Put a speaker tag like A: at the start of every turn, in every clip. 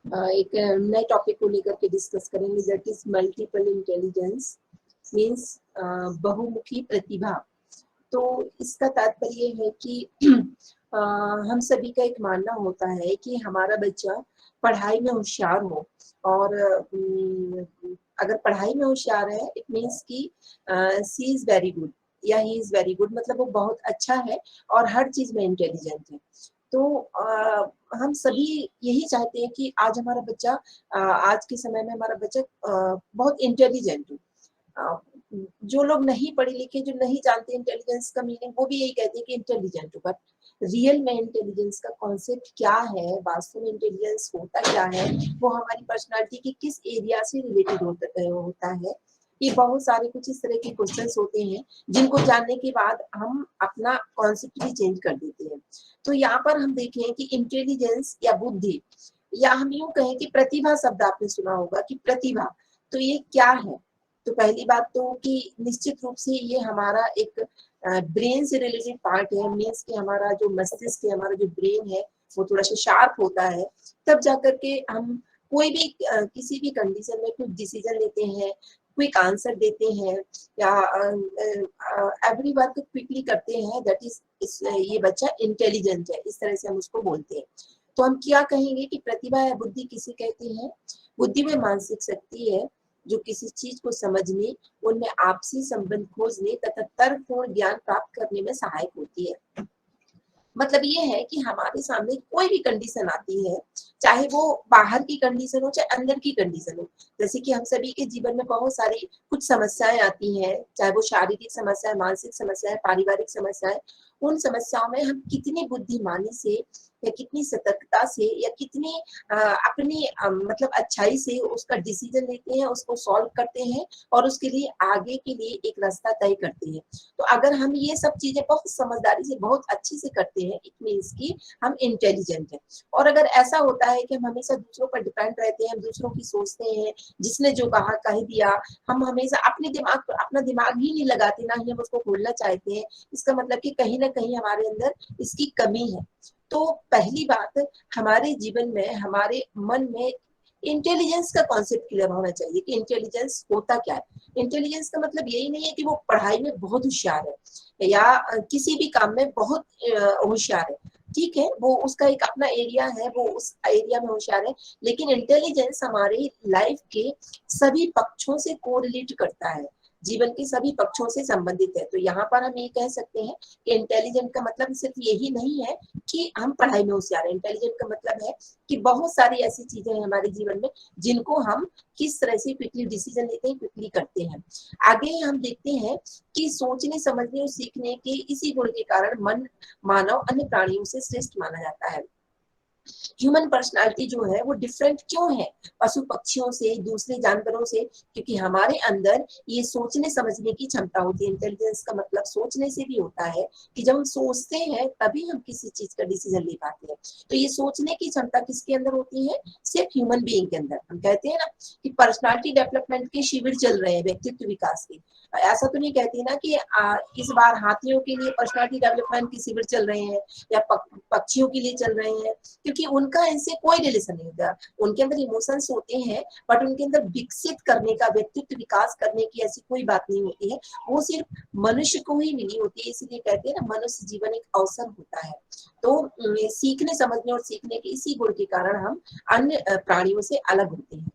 A: एक नए टॉपिक को लेकर के डिस्कस करेंगे, that is multiple intelligence means बहुमुखी प्रतिभा। तो इसका तात्पर्य है कि हम सभी का एक मानना होता है कि हमारा बच्चा पढ़ाई में होशियार हो, और अगर पढ़ाई में होशियार है इट मीन्स कि सी इज वेरी गुड या ही इज वेरी गुड, मतलब वो बहुत अच्छा है और हर चीज में इंटेलिजेंट है। तो हम सभी यही चाहते हैं कि आज हमारा बच्चा आज के समय में हमारा बच्चा बहुत इंटेलिजेंट हो। अ, जो लोग नहीं पढ़े लिखे, जो नहीं जानते इंटेलिजेंस का मीनिंग, वो भी यही कहते हैं कि इंटेलिजेंट हो, बट रियल में इंटेलिजेंस का कॉन्सेप्ट क्या है, वास्तव में इंटेलिजेंस होता क्या है, वो हमारी पर्सनालिटी के किस एरिया से रिलेटेड होता है। ये बहुत सारे कुछ इस तरह के क्वेश्चंस होते हैं जिनको जानने के बाद हम अपना कॉन्सेप्ट भी चेंज कर देते हैं। तो यहाँ पर हम देखें कि इंटेलिजेंस या बुद्धि, या हम यूं कहें कि प्रतिभा शब्द आपने सुना होगा कि प्रतिभा, तो ये क्या है? तो पहली बात तो कि निश्चित रूप से ये हमारा एक ब्रेन से रिलेटेड पार्ट है, मीन्स कि हमारा जो मस्तिष्क है, हमारा जो ब्रेन है वो थोड़ा सा शार्प होता है, तब जाकर के हम कोई भी किसी भी कंडीशन में कुछ डिसीजन लेते हैं, क्विक आंसर देते हैं, या एवरी वर्क क्विकली करते हैं, दैट इज ये बच्चा इंटेलिजेंट है, इस तरह से हम उसको बोलते हैं। तो हम क्या कहेंगे कि प्रतिभा या बुद्धि किसे कहते हैं? बुद्धि में मानसिक शक्ति है जो किसी चीज को समझने, उनमें आपसी संबंध खोजने तथा तर्कपूर्ण ज्ञान प्राप्त करने में सहायक होती है। मतलब ये है कि हमारे सामने कोई भी कंडीशन आती है, चाहे वो बाहर की कंडीशन हो चाहे अंदर की कंडीशन हो, जैसे कि हम सभी के जीवन में बहुत सारी कुछ समस्याएं आती हैं, चाहे वो शारीरिक समस्या है, मानसिक समस्या है, पारिवारिक समस्या है। उन समस्याओं में हम कितनी बुद्धिमानी से या कितनी सतर्कता से या कितनी अपनी मतलब अच्छाई से उसका डिसीजन लेते हैं, उसको सॉल्व करते हैं और उसके लिए आगे के लिए एक रास्ता तय करते हैं। तो अगर हम ये सब चीजें बहुत समझदारी से बहुत अच्छी से करते हैं, इट मीन्स कि हम इंटेलिजेंट हैं। और अगर ऐसा होता है कि हम हमेशा दूसरों पर डिपेंड रहते हैं, हम दूसरों की सोचते हैं, जिसने जो कहा कह दिया, हम हमेशा अपने दिमाग पर अपना दिमाग ही नहीं लगाते, ना ही हम उसको खोलना चाहते हैं, इसका मतलब कि कहीं ना कहीं हमारे अंदर इसकी कमी है। तो पहली बात, हमारे जीवन में हमारे मन में इंटेलिजेंस का कॉन्सेप्ट क्लियर होना चाहिए कि इंटेलिजेंस होता क्या है। इंटेलिजेंस का मतलब यही नहीं है कि वो पढ़ाई में बहुत होशियार है या किसी भी काम में बहुत होशियार है। ठीक है, वो उसका एक अपना एरिया है, वो उस एरिया में होशियार है, लेकिन इंटेलिजेंस हमारी लाइफ के सभी पक्षों से कोरिलेट करता है, जीवन के सभी पक्षों से संबंधित है। तो यहाँ पर हम ये कह सकते हैं कि इंटेलिजेंट का मतलब सिर्फ यही नहीं है कि हम पढ़ाई में होशियार है। इंटेलिजेंट का मतलब है कि बहुत सारी ऐसी चीजें हैं हमारे जीवन में जिनको हम किस तरह से क्विकली डिसीजन लेते हैं, क्विकली करते हैं। आगे हम देखते हैं कि सोचने, समझने और सीखने के इसी गुण के कारण मन मानव अन्य प्राणियों से श्रेष्ठ माना जाता है। ह्यूमन पर्सनालिटी जो है वो डिफरेंट क्यों है पशु पक्षियों से, दूसरे जानवरों से? क्योंकि हमारे अंदर ये सोचने समझने की क्षमता होती है। इंटेलिजेंस का मतलब सोचने से भी होता है कि जब हम सोचते हैं तभी हम किसी चीज का डिसीजन ले पाते हैं। तो ये सोचने की क्षमता किसके अंदर होती है? सिर्फ ह्यूमन बीइंग के अंदर। हम कहते हैं ना कि पर्सनालिटी डेवलपमेंट के शिविर चल रहे हैं, व्यक्तित्व विकास के। ऐसा तो नहीं कहती ना कि इस बार हाथियों के लिए पर्सनालिटी डेवलपमेंट के शिविर चल रहे हैं या पक्षियों के लिए चल रहे हैं, क्योंकि उनका इनसे कोई रिलेशन नहीं होता। उनके अंदर इमोशंस होते हैं, बट उनके अंदर विकसित करने का, व्यक्तित्व विकास करने की ऐसी कोई बात नहीं होती है। वो सिर्फ मनुष्य को ही मिली होती है, इसलिए कहते हैं ना मनुष्य जीवन एक अवसर होता है। तो सीखने, समझने और सीखने के इसी गुण के कारण हम अन्य प्राणियों से अलग होते हैं।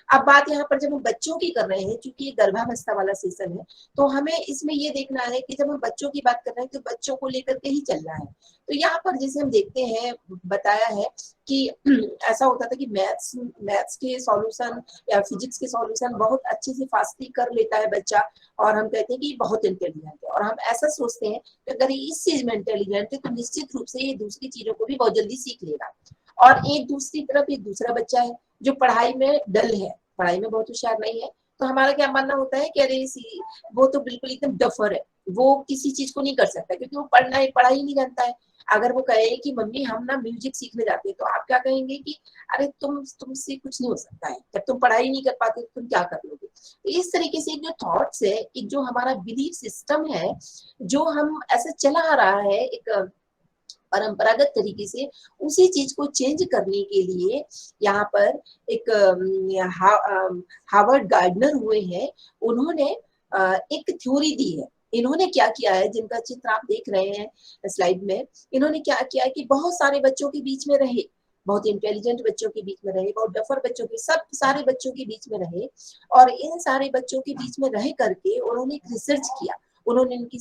A: अब बात यहाँ पर जब हम बच्चों की कर रहे हैं, क्योंकि ये गर्भावस्था वाला सेशन है, तो हमें इसमें ये देखना है कि जब हम बच्चों की बात कर रहे हैं तो बच्चों को लेकर के ही चलना है। तो यहाँ पर जैसे हम देखते हैं, बताया है कि ऐसा होता था कि मैथ्स के सॉल्यूशन या फिजिक्स के सॉल्यूशन बहुत अच्छे से फास्टली कर लेता है बच्चा, और हम कहते हैं कि बहुत इंटेलिजेंट है, और हम ऐसा सोचते हैं कि अगर ये इस चीज में इंटेलिजेंट है तो निश्चित रूप से ये दूसरी चीजों को भी बहुत जल्दी सीख लेगा। और एक दूसरी तरफ एक दूसरा बच्चा है जो पढ़ाई में डल है, पढ़ाई में बहुत होशियार नहीं है, तो हमारा क्या मानना होता है कि अरे वो तो बिल्कुल एकदम डफर है, वो किसी चीज को नहीं कर सकता क्योंकि वो पढ़ा ही नहीं जानता है। अगर वो कहे कि मम्मी हम ना म्यूजिक सीखने जाते हैं, तो आप क्या कहेंगे कि अरे तुमसे कुछ नहीं हो सकता है, जब तुम पढ़ाई नहीं कर पाते तो तुम क्या कर लोगे? तो इस तरीके से जो थॉट्स है, एक जो हमारा बिलीफ सिस्टम है, जो हम ऐसा चला आ रहा है, एक परंपरागत तरीके से उसी चीज को चेंज करने के लिए यहाँ पर एक हार्वर्ड गार्डनर हुए हैं, उन्होंने एक थ्योरी दी है। इन्होंने क्या किया है, जिनका चित्र आप देख रहे हैं स्लाइड में, इन्होंने क्या किया है कि बहुत सारे बच्चों के बीच में रहे, बहुत इंटेलिजेंट बच्चों के बीच में रहे, बहुत डफर बच्चों के, सब सारे बच्चों के बीच में रहे, और इन सारे बच्चों के बीच में रह करके उन्होंने एक रिसर्च किया। उन्होंने इनकी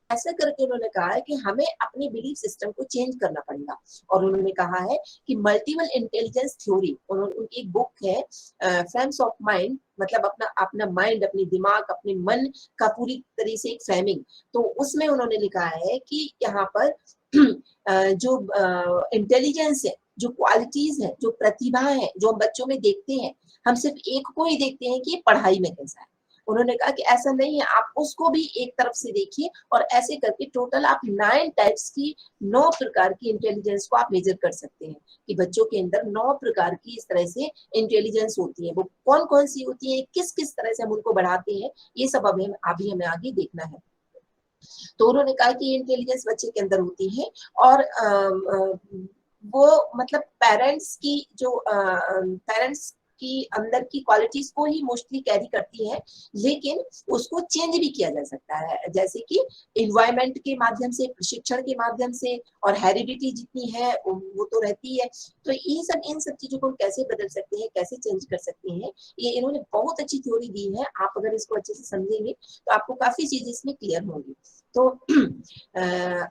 A: ऐसा करके उन्होंने कहा है कि हमें अपने बिलीफ सिस्टम को चेंज करना पड़ेगा। और उन्होंने कहा है कि मल्टीपल इंटेलिजेंस थ्योरी, उनकी एक बुक है फ्रेम्स ऑफ माइंड, मतलब अपना अपना माइंड, अपनी दिमाग, अपने मन का पूरी तरह से एक फ्रेमिंग। तो उसमें उन्होंने लिखा है कि यहाँ पर जो इंटेलिजेंस है, जो क्वालिटीज है, जो प्रतिभा है, जो हम बच्चों में देखते हैं, हम सिर्फ एक को ही देखते हैं कि पढ़ाई में कैसा है। उन्होंने कहा कि ऐसा नहीं है, आप उसको भी एक तरफ से देखिए, और ऐसे करके टोटल आप 9 टाइप्स की, 9 प्रकार की इंटेलिजेंस को आप मेजर कर सकते हैं कि बच्चों के अंदर 9 प्रकार की इस तरह से इंटेलिजेंस होती है। वो कौन कौन सी होती है, किस किस तरह से हम उनको बढ़ाते हैं, ये सब अभी हमें आगे देखना है। तो उन्होंने कहा कि इंटेलिजेंस बच्चे के अंदर होती है, और वो मतलब पेरेंट्स की अंदर की क्वालिटीज को ही मोस्टली कैरी करती है, लेकिन उसको चेंज भी किया जा सकता है, जैसे कि इन्वायरमेंट के माध्यम से, प्रशिक्षण के माध्यम से, और हेरिडिटी जितनी है वो तो रहती है। तो इन सब चीजों को हम कैसे बदल सकते हैं, कैसे चेंज कर सकते हैं, ये इन्होंने बहुत अच्छी थ्योरी दी है। आप अगर इसको अच्छे से समझेंगे तो आपको काफी चीजें इसमें क्लियर होंगी। तो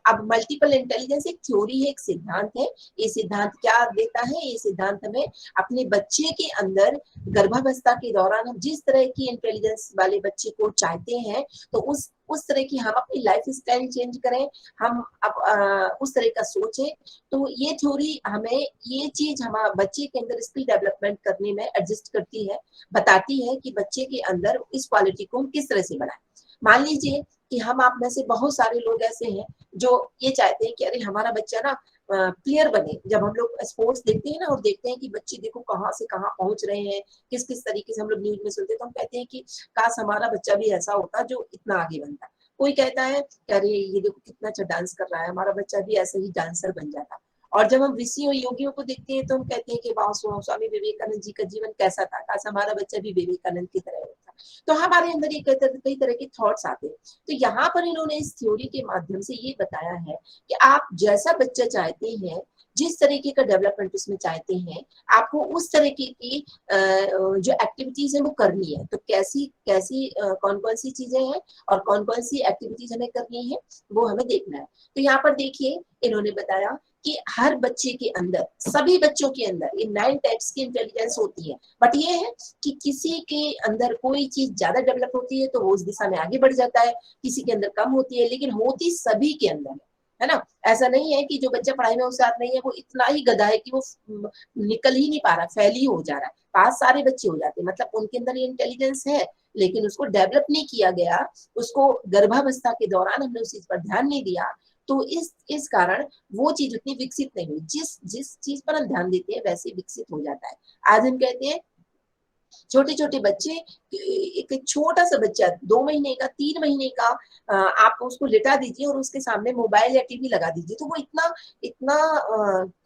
A: अब मल्टीपल इंटेलिजेंस एक थ्योरी है, एक सिद्धांत है। ये सिद्धांत क्या देता है, ये सिद्धांत हमें अपने बच्चे के अंदर गर्भावस्था के दौरान हम जिस तरह की इंटेलिजेंस वाले बच्चे को चाहते हैं, तो उस तरह की हम अपनी लाइफ स्टाइल चेंज करें, हम अब उस तरह का सोचें। तो ये थ्योरी हमें ये चीज हमारे बच्चे के अंदर स्किल डेवलपमेंट करने में एडजस्ट करती है, बताती है कि बच्चे के अंदर इस क्वालिटी को हम किस तरह से बनाएं। मान लीजिए कि हम आप में से बहुत सारे लोग ऐसे हैं जो ये चाहते हैं कि अरे हमारा बच्चा ना प्लेयर बने। जब हम लोग स्पोर्ट्स देखते हैं ना, और देखते हैं कि बच्चे देखो कहाँ से कहाँ पहुंच रहे हैं, किस किस तरीके से हम लोग न्यूज में सुनते हैं, तो हम कहते हैं कि काश हमारा बच्चा भी ऐसा होता जो इतना आगे बनता। कोई कहता है कि अरे ये देखो कितना अच्छा डांस कर रहा है, हमारा बच्चा भी ऐसे ही डांसर बन जाता। और जब हम ऋषियों योगियों को देखते हैं तो हम कहते हैं कि वाह, स्वामी विवेकानंद जी का जीवन कैसा था, काश हमारा बच्चा भी विवेकानंद की तरह होता। तो हमारे अंदर ये कई तरह के थॉट्स आते हैं। तो यहाँ पर इन्होंने इस थ्योरी के माध्यम से ये बताया है कि आप जैसा बच्चा चाहते हैं, जिस तरीके का डेवलपमेंट उसमें चाहते हैं, आपको उस तरीके की जो एक्टिविटीज है वो करनी है। तो कैसी कैसी कौन कौन सी चीजें हैं और कौन कौन सी एक्टिविटीज हमें करनी है, वो हमें देखना है। तो यहाँ पर देखिए इन्होंने बताया कि हर बच्चे के अंदर, सभी बच्चों के अंदर ये 9 टाइप्स की इंटेलिजेंस होती है। बट ये है कि किसी के अंदर कोई चीज ज्यादा डेवलप होती है तो वो उस दिशा में आगे बढ़ जाता है, किसी के अंदर कम होती है, लेकिन होती सभी के अंदर है ना। ऐसा नहीं है कि जो बच्चा पढ़ाई में होशियार नहीं है वो इतना ही गधा है कि वो निकल ही नहीं पा रहा, फेल ही हो जा रहा है। पास सारे बच्चे हो जाते हैं, मतलब उनके अंदर ये इंटेलिजेंस है, लेकिन उसको डेवलप नहीं किया गया, उसको गर्भावस्था के दौरान हमने उस चीज पर ध्यान नहीं दिया, तो इस कारण वो चीज उतनी विकसित नहीं हुई। जिस जिस चीज पर हम ध्यान देते हैं वैसे विकसित हो जाता है। आज हम कहते हैं छोटे छोटे बच्चे, एक छोटा सा बच्चा 2 महीने का 3 महीने का, आप उसको लिटा दीजिए और उसके सामने मोबाइल या टीवी लगा दीजिए, तो वो इतना इतना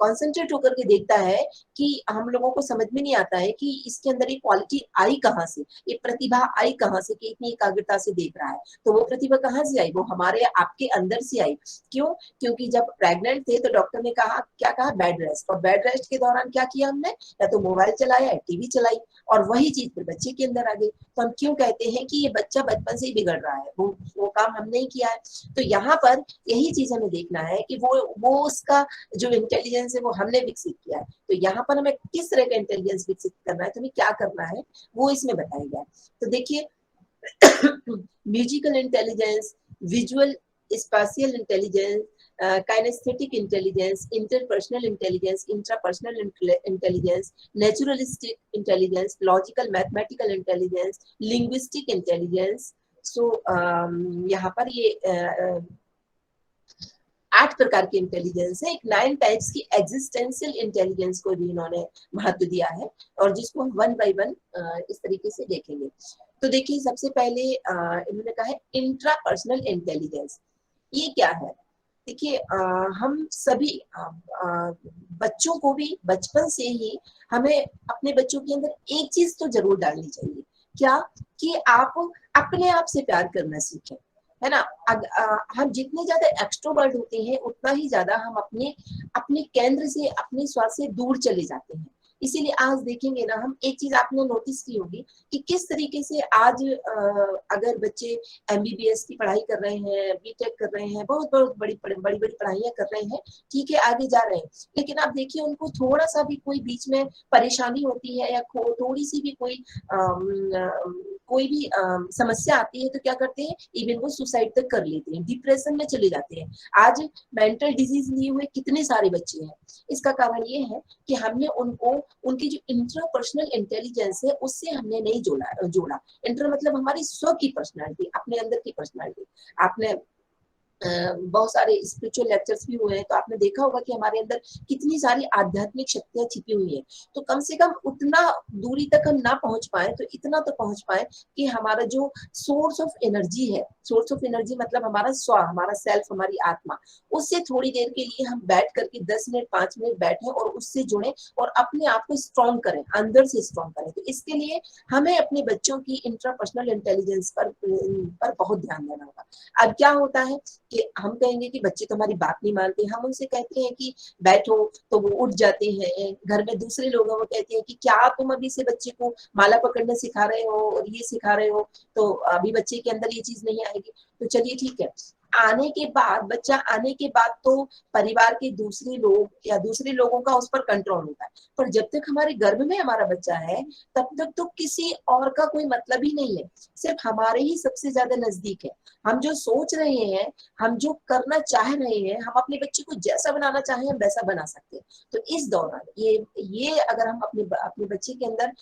A: कॉन्सेंट्रेट होकर के देखता है कि हम लोगों को समझ में नहीं आता है कि इसके अंदर ये क्वालिटी आई कहाँ से, ये प्रतिभा आई कहाँ से कि इतनी एकाग्रता से देख रहा है। तो वो प्रतिभा कहाँ से आई? वो हमारे आपके अंदर से आई। क्यों? क्योंकि जब प्रेग्नेंट थे तो डॉक्टर ने कहा, क्या कहा? Bed rest. और बेड रेस्ट के दौरान क्या किया हमने? या तो मोबाइल चलाया या टीवी चलाई, और वही चीज फिर बच्चे के अंदर आ गई। तो हम क्यों कहते हैं कि ये बच्चा बचपन से ही बिगड़ रहा है, वो काम हमने ही किया है। तो यहाँ पर यही चीज हमें देखना है कि वो उसका जो इंटेलिजेंस है वो हमने विकसित किया है। तो यहाँ पर हमें किस तरह का इंटेलिजेंस विकसित करना है, तो हमें क्या करना है वो इसमें बताया गया है। तो देखिए musical intelligence, visual spatial intelligence, kinesthetic intelligence, interpersonal intelligence, intrapersonal intelligence, naturalistic intelligence, logical mathematical intelligence, linguistic intelligence. So यहाँ पर ये 8 प्रकार की इंटेलिजेंस है। एक 9 टाइप्स की एग्जिस्टेंशियल इंटेलिजेंस को भी इन्होंने महत्व दिया है, और जिसको हम वन बाय वन इस तरीके से देखेंगे। तो देखिए सबसे पहले इन्होंने कहा है इंट्रापर्सनल इंटेलिजेंस। ये क्या है? देखिए हम सभी बच्चों को भी बचपन से ही हमें अपने बच्चों के अंदर एक चीज तो जरूर डालनी चाहिए। क्या? कि आप अपने आप से प्यार करना सीखें, है ना। हम जितने ज्यादा एक्सट्रोवर्ट होते हैं उतना ही ज्यादा हम अपने अपने केंद्र से, अपने स्वार्थ से दूर चले जाते हैं। इसीलिए आज देखेंगे ना हम, एक चीज आपने नोटिस की होगी कि किस तरीके से आज अगर बच्चे एमबीबीएस की पढ़ाई कर रहे हैं, बीटेक कर रहे हैं, बहुत बहुत बड़ी बड़ी पढ़ाइयां कर रहे हैं, ठीक है, आगे जा रहे हैं, लेकिन आप देखिए उनको थोड़ा सा भी कोई बीच में परेशानी होती है या थोड़ी सी भी कोई भी समस्या आती है तो क्या करते हैं? इवन वो सुसाइड तक कर लेते हैं, डिप्रेशन में चले जाते हैं। आज मेंटल डिजीज लिए हुए कितने सारे बच्चे हैं। इसका कारण ये है कि हमने उनको उनकी जो इंट्रापर्सनल इंटेलिजेंस है उससे हमने नहीं जोड़ा। इंटर मतलब हमारी स्व की पर्सनालिटी, अपने अंदर की पर्सनालिटी। आपने बहुत सारे स्पिरिचुअल लेक्चर्स भी हुए हैं तो आपने देखा होगा कि हमारे अंदर कितनी सारी आध्यात्मिक शक्तियां छिपी हुई हैं। तो कम से कम उतना दूरी तक हम ना पहुंच पाए तो इतना तो पहुंच पाए कि हमारा जो सोर्स ऑफ एनर्जी है, सोर्स ऑफ एनर्जी मतलब हमारा स्व, हमारा सेल्फ, हमारी आत्मा, उससे थोड़ी देर के लिए हम बैठ करके 10 मिनट 5 मिनट बैठे और उससे जुड़े और अपने आप को स्ट्रॉन्ग करें, अंदर से स्ट्रॉन्ग करें। तो इसके लिए हमें अपने बच्चों की इंट्रापर्सनल इंटेलिजेंस पर बहुत ध्यान देना होगा। अब क्या होता है कि हम कहेंगे कि बच्चे तो हमारी बात नहीं मानते, हम उनसे कहते हैं कि बैठो तो वो उठ जाते हैं। घर में दूसरे लोग वो कहते हैं कि क्या तुम अभी से बच्चे को माला पकड़ना सिखा रहे हो और ये सिखा रहे हो, तो अभी बच्चे के अंदर ये चीज नहीं आएगी। तो चलिए ठीक है, आने के बाद, बच्चा आने के बाद तो परिवार के दूसरे लोग या दूसरे लोगों का उस पर कंट्रोल होता है, पर जब तक हमारे गर्भ में हमारा बच्चा है तब तक तो किसी और का कोई मतलब ही नहीं है, सिर्फ हमारे ही सबसे ज्यादा नजदीक है। हम जो सोच रहे हैं, हम जो करना चाह रहे हैं, हम अपने बच्चे को जैसा बनाना चाहें हम वैसा बना सकते हैं। तो इस दौरान ये अगर हम अपने बच्चे के अंदर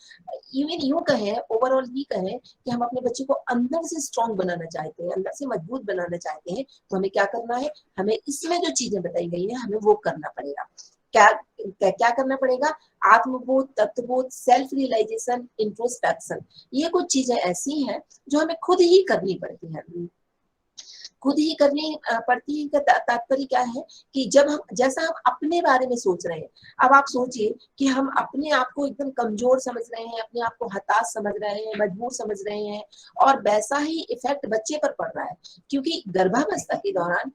A: इवन यूं कहें, ओवरऑल ये कहें कि हम अपने बच्चे को अंदर से स्ट्रॉन्ग बनाना चाहते हैं, अंदर से मजबूत बनाना चाहते हैं, तो हमें क्या करना है? हमें इसमें जो चीजें बताई गई है हमें वो करना पड़ेगा। क्या क्या करना पड़ेगा? आत्मबोध, तत्वबोध, सेल्फ रियलाइजेशन, इंट्रोस्पेक्शन, ये कुछ चीजें ऐसी हैं जो हमें खुद ही करनी पड़ती हैं। खुद ही करनी पड़ती है का तात्पर्य क्या है कि जब हम, जैसा हम अपने बारे में सोच रहे हैं, अब आप सोचिए कि हम अपने आप को एकदम कमजोर समझ रहे हैं, अपने आप को हताश समझ रहे हैं, मजबूर समझ रहे हैं, और वैसा ही इफेक्ट बच्चे पर पड़ रहा है। क्योंकि गर्भावस्था के दौरान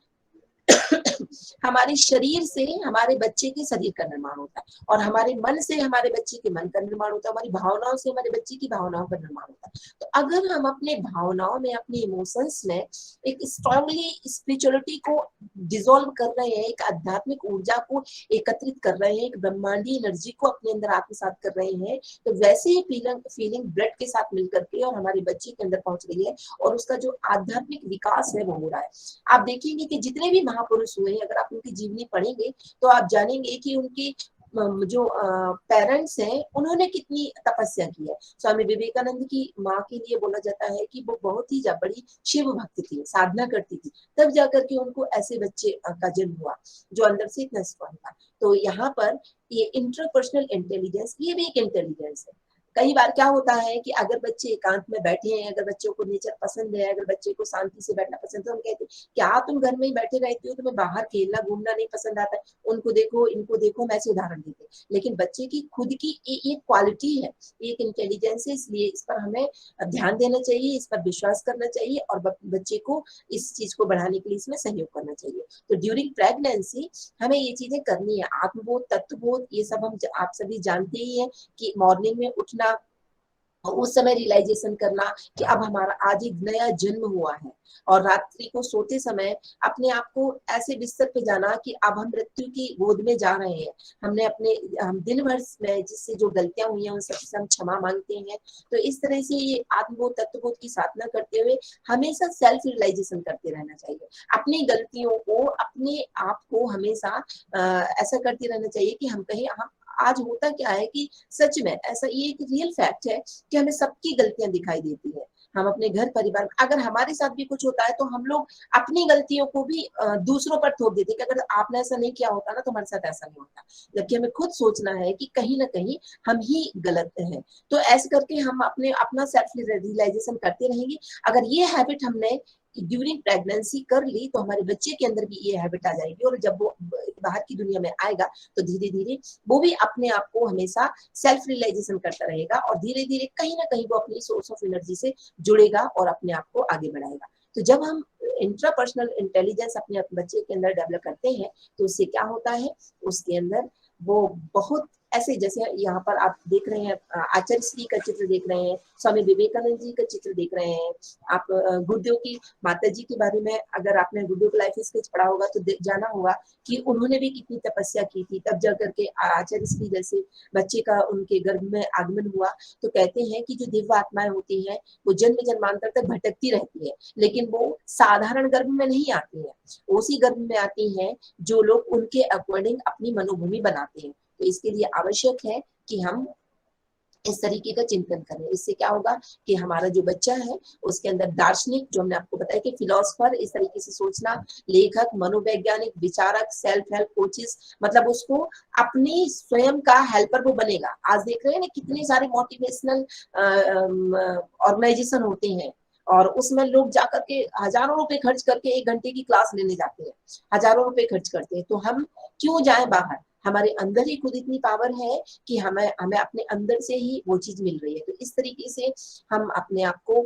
A: हमारे शरीर से हमारे बच्चे के शरीर का निर्माण होता है, और हमारे मन से हमारे बच्चे के मन का निर्माण होता है, हमारी भावनाओं से हमारे बच्चे की भावनाओं का निर्माण होता है। तो अगर हम अपने भावनाओं में, अपने इमोशंस में एक स्ट्रांगली स्पिरिचुअलिटी को डिसॉल्व कर रहे हैं, एक आध्यात्मिक ऊर्जा को एकत्रित कर रहे हैं, एक ब्रह्मांडीय एनर्जी को अपने अंदर आत्मसात कर रहे हैं, तो वैसे ही फीलिंग ब्लड के साथ मिलकर के और हमारे बच्चे के अंदर पहुंच रही है, और उसका जो आध्यात्मिक विकास है वो हो रहा है। आप देखेंगे कि जितने भी महापुरुष हुए हैं, अगर आप उनकी जीवनी पढ़ेंगे तो आप जानेंगे कि उनकी जो पेरेंट्स हैं उन्होंने कितनी तपस्या की है। स्वामी विवेकानंद की माँ के लिए बोला जाता है कि वो बहुत ही बड़ी शिव भक्त थी, साधना करती थी, तब जाकर के उनको ऐसे बच्चे का जन्म हुआ जो अंदर से इतना स्ट्रॉन्ग था। तो यहाँ पर ये इंटरपर्सनल इंटेलिजेंस, ये भी एक इंटेलिजेंस है। कई बार क्या होता है कि अगर बच्चे एकांत में बैठे हैं, अगर बच्चों को नेचर पसंद है, अगर बच्चे को शांति से बैठना पसंद है, तो हम कहते हैं क्या तुम घर में ही बैठे रहते हो, तुम्हें बाहर खेलना घूमना नहीं पसंद आता है, उनको देखो इनको देखो, मैं ऐसे उदाहरण देते हैं। लेकिन बच्चे की खुद की एक क्वालिटी है, एक इंटेलिजेंस है, इसलिए इस पर हमें ध्यान देना चाहिए, इस पर विश्वास करना चाहिए और बच्चे को इस चीज को बढ़ाने के लिए इसमें सहयोग करना चाहिए। तो ड्यूरिंग प्रेगनेंसी हमें ये चीजें करनी है। आत्मबोध, तत्वबोध, ये सब हम आप सभी जानते ही हैं कि मॉर्निंग में उठना और उस समय रियलाइजेशन करना कि अब हमारा आज एक नया जन्म हुआ है, और रात्रि को सोते समय अपने आप को ऐसे बिस्तर पे जाना कि अब हम मृत्यु की गोद में जा रहे हैं। हमने हम दिन भर में जिससे जो गलतियां हुई हैं उन सबसे हम क्षमा मांगते हैं। तो इस तरह से ये आत्मबोध, तत्वबोध की साधना करते हुए हमेशा सेल्फ रियलाइजेशन करते रहना चाहिए। अपनी गलतियों को, अपने आप को हमेशा ऐसा करते रहना चाहिए कि हम कहीं हम आज होता क्या है कि सच में ऐसा, ये एक रियल फैक्ट है कि हमें सबकी गलतियां दिखाई देती है। हम अपने घर परिवार में अगर हमारे साथ भी कुछ होता है तो हम लोग अपनी गलतियों को भी दूसरों पर थोप देते हैं कि अगर आपने ऐसा नहीं किया होता ना तो हमारे साथ ऐसा नहीं होता, जबकि हमें खुद सोचना है कि कहीं ना कहीं हम ही गलत हैं। तो ऐसे करके हम अपना सेल्फ रियलाइजेशन करते रहेंगे। अगर ये हैबिट हमने ड्यूरिंग प्रेगनेंसी कर ली तो हमारे बच्चे के अंदर भी ये हैबिट आ जाएगी, और जब वो बाहर की दुनिया में आएगा तो धीरे धीरे वो भी अपने आप को हमेशा सेल्फ रियलाइजेशन करता रहेगा, और धीरे धीरे कहीं ना कहीं वो अपनी सोर्स ऑफ एनर्जी से जुड़ेगा और अपने आप को आगे बढ़ाएगा। तो जब हम इंट्रापर्सनल इंटेलिजेंस अपने बच्चे के अंदर डेवलप करते हैं तो उससे क्या होता है, उसके अंदर वो बहुत ऐसे, जैसे यहाँ पर आप देख रहे हैं आचार्य श्री का चित्र देख रहे हैं, स्वामी विवेकानंद जी का चित्र देख रहे हैं, आप गुरुदेव की माता जी के बारे में अगर आपने गुरुदेव का लाइफ स्केच पढ़ा होगा तो जाना होगा कि उन्होंने भी कितनी तपस्या की थी, तब जाकर के आचार्य श्री जैसे बच्चे का उनके गर्भ में आगमन हुआ। तो कहते हैं कि जो दिव्य आत्माएं होती हैं वो जन्म जन्मांतर तक भटकती रहती है, लेकिन वो साधारण गर्भ में नहीं आती है, उसी गर्भ में आती हैं जो लोग उनके अकॉर्डिंग अपनी मनोभूमि बनाते हैं। तो इसके लिए आवश्यक है कि हम इस तरीके का चिंतन करें। इससे क्या होगा कि हमारा जो बच्चा है उसके अंदर दार्शनिक, जो हमने आपको बताया कि फिलोसफर, इस तरीके से सोचना, लेखक, मनोवैज्ञानिक, विचारक, सेल्फ हेल्प कोचेस, मतलब उसको अपनी स्वयं का हेल्पर वो बनेगा। आज देख रहे हैं ना कितने सारे मोटिवेशनल ऑर्गेनाइजेशन होते हैं, और उसमें लोग जाकर के हजारों रुपए खर्च करके 1 घंटे की क्लास लेने जाते हैं, हजारों रुपए खर्च करते हैं। तो हम क्यों जाएं बाहर, हमारे अंदर ही खुद इतनी पावर है कि हमें हमें अपने अंदर से ही वो चीज मिल रही है। तो इस तरीके से हम अपने आप को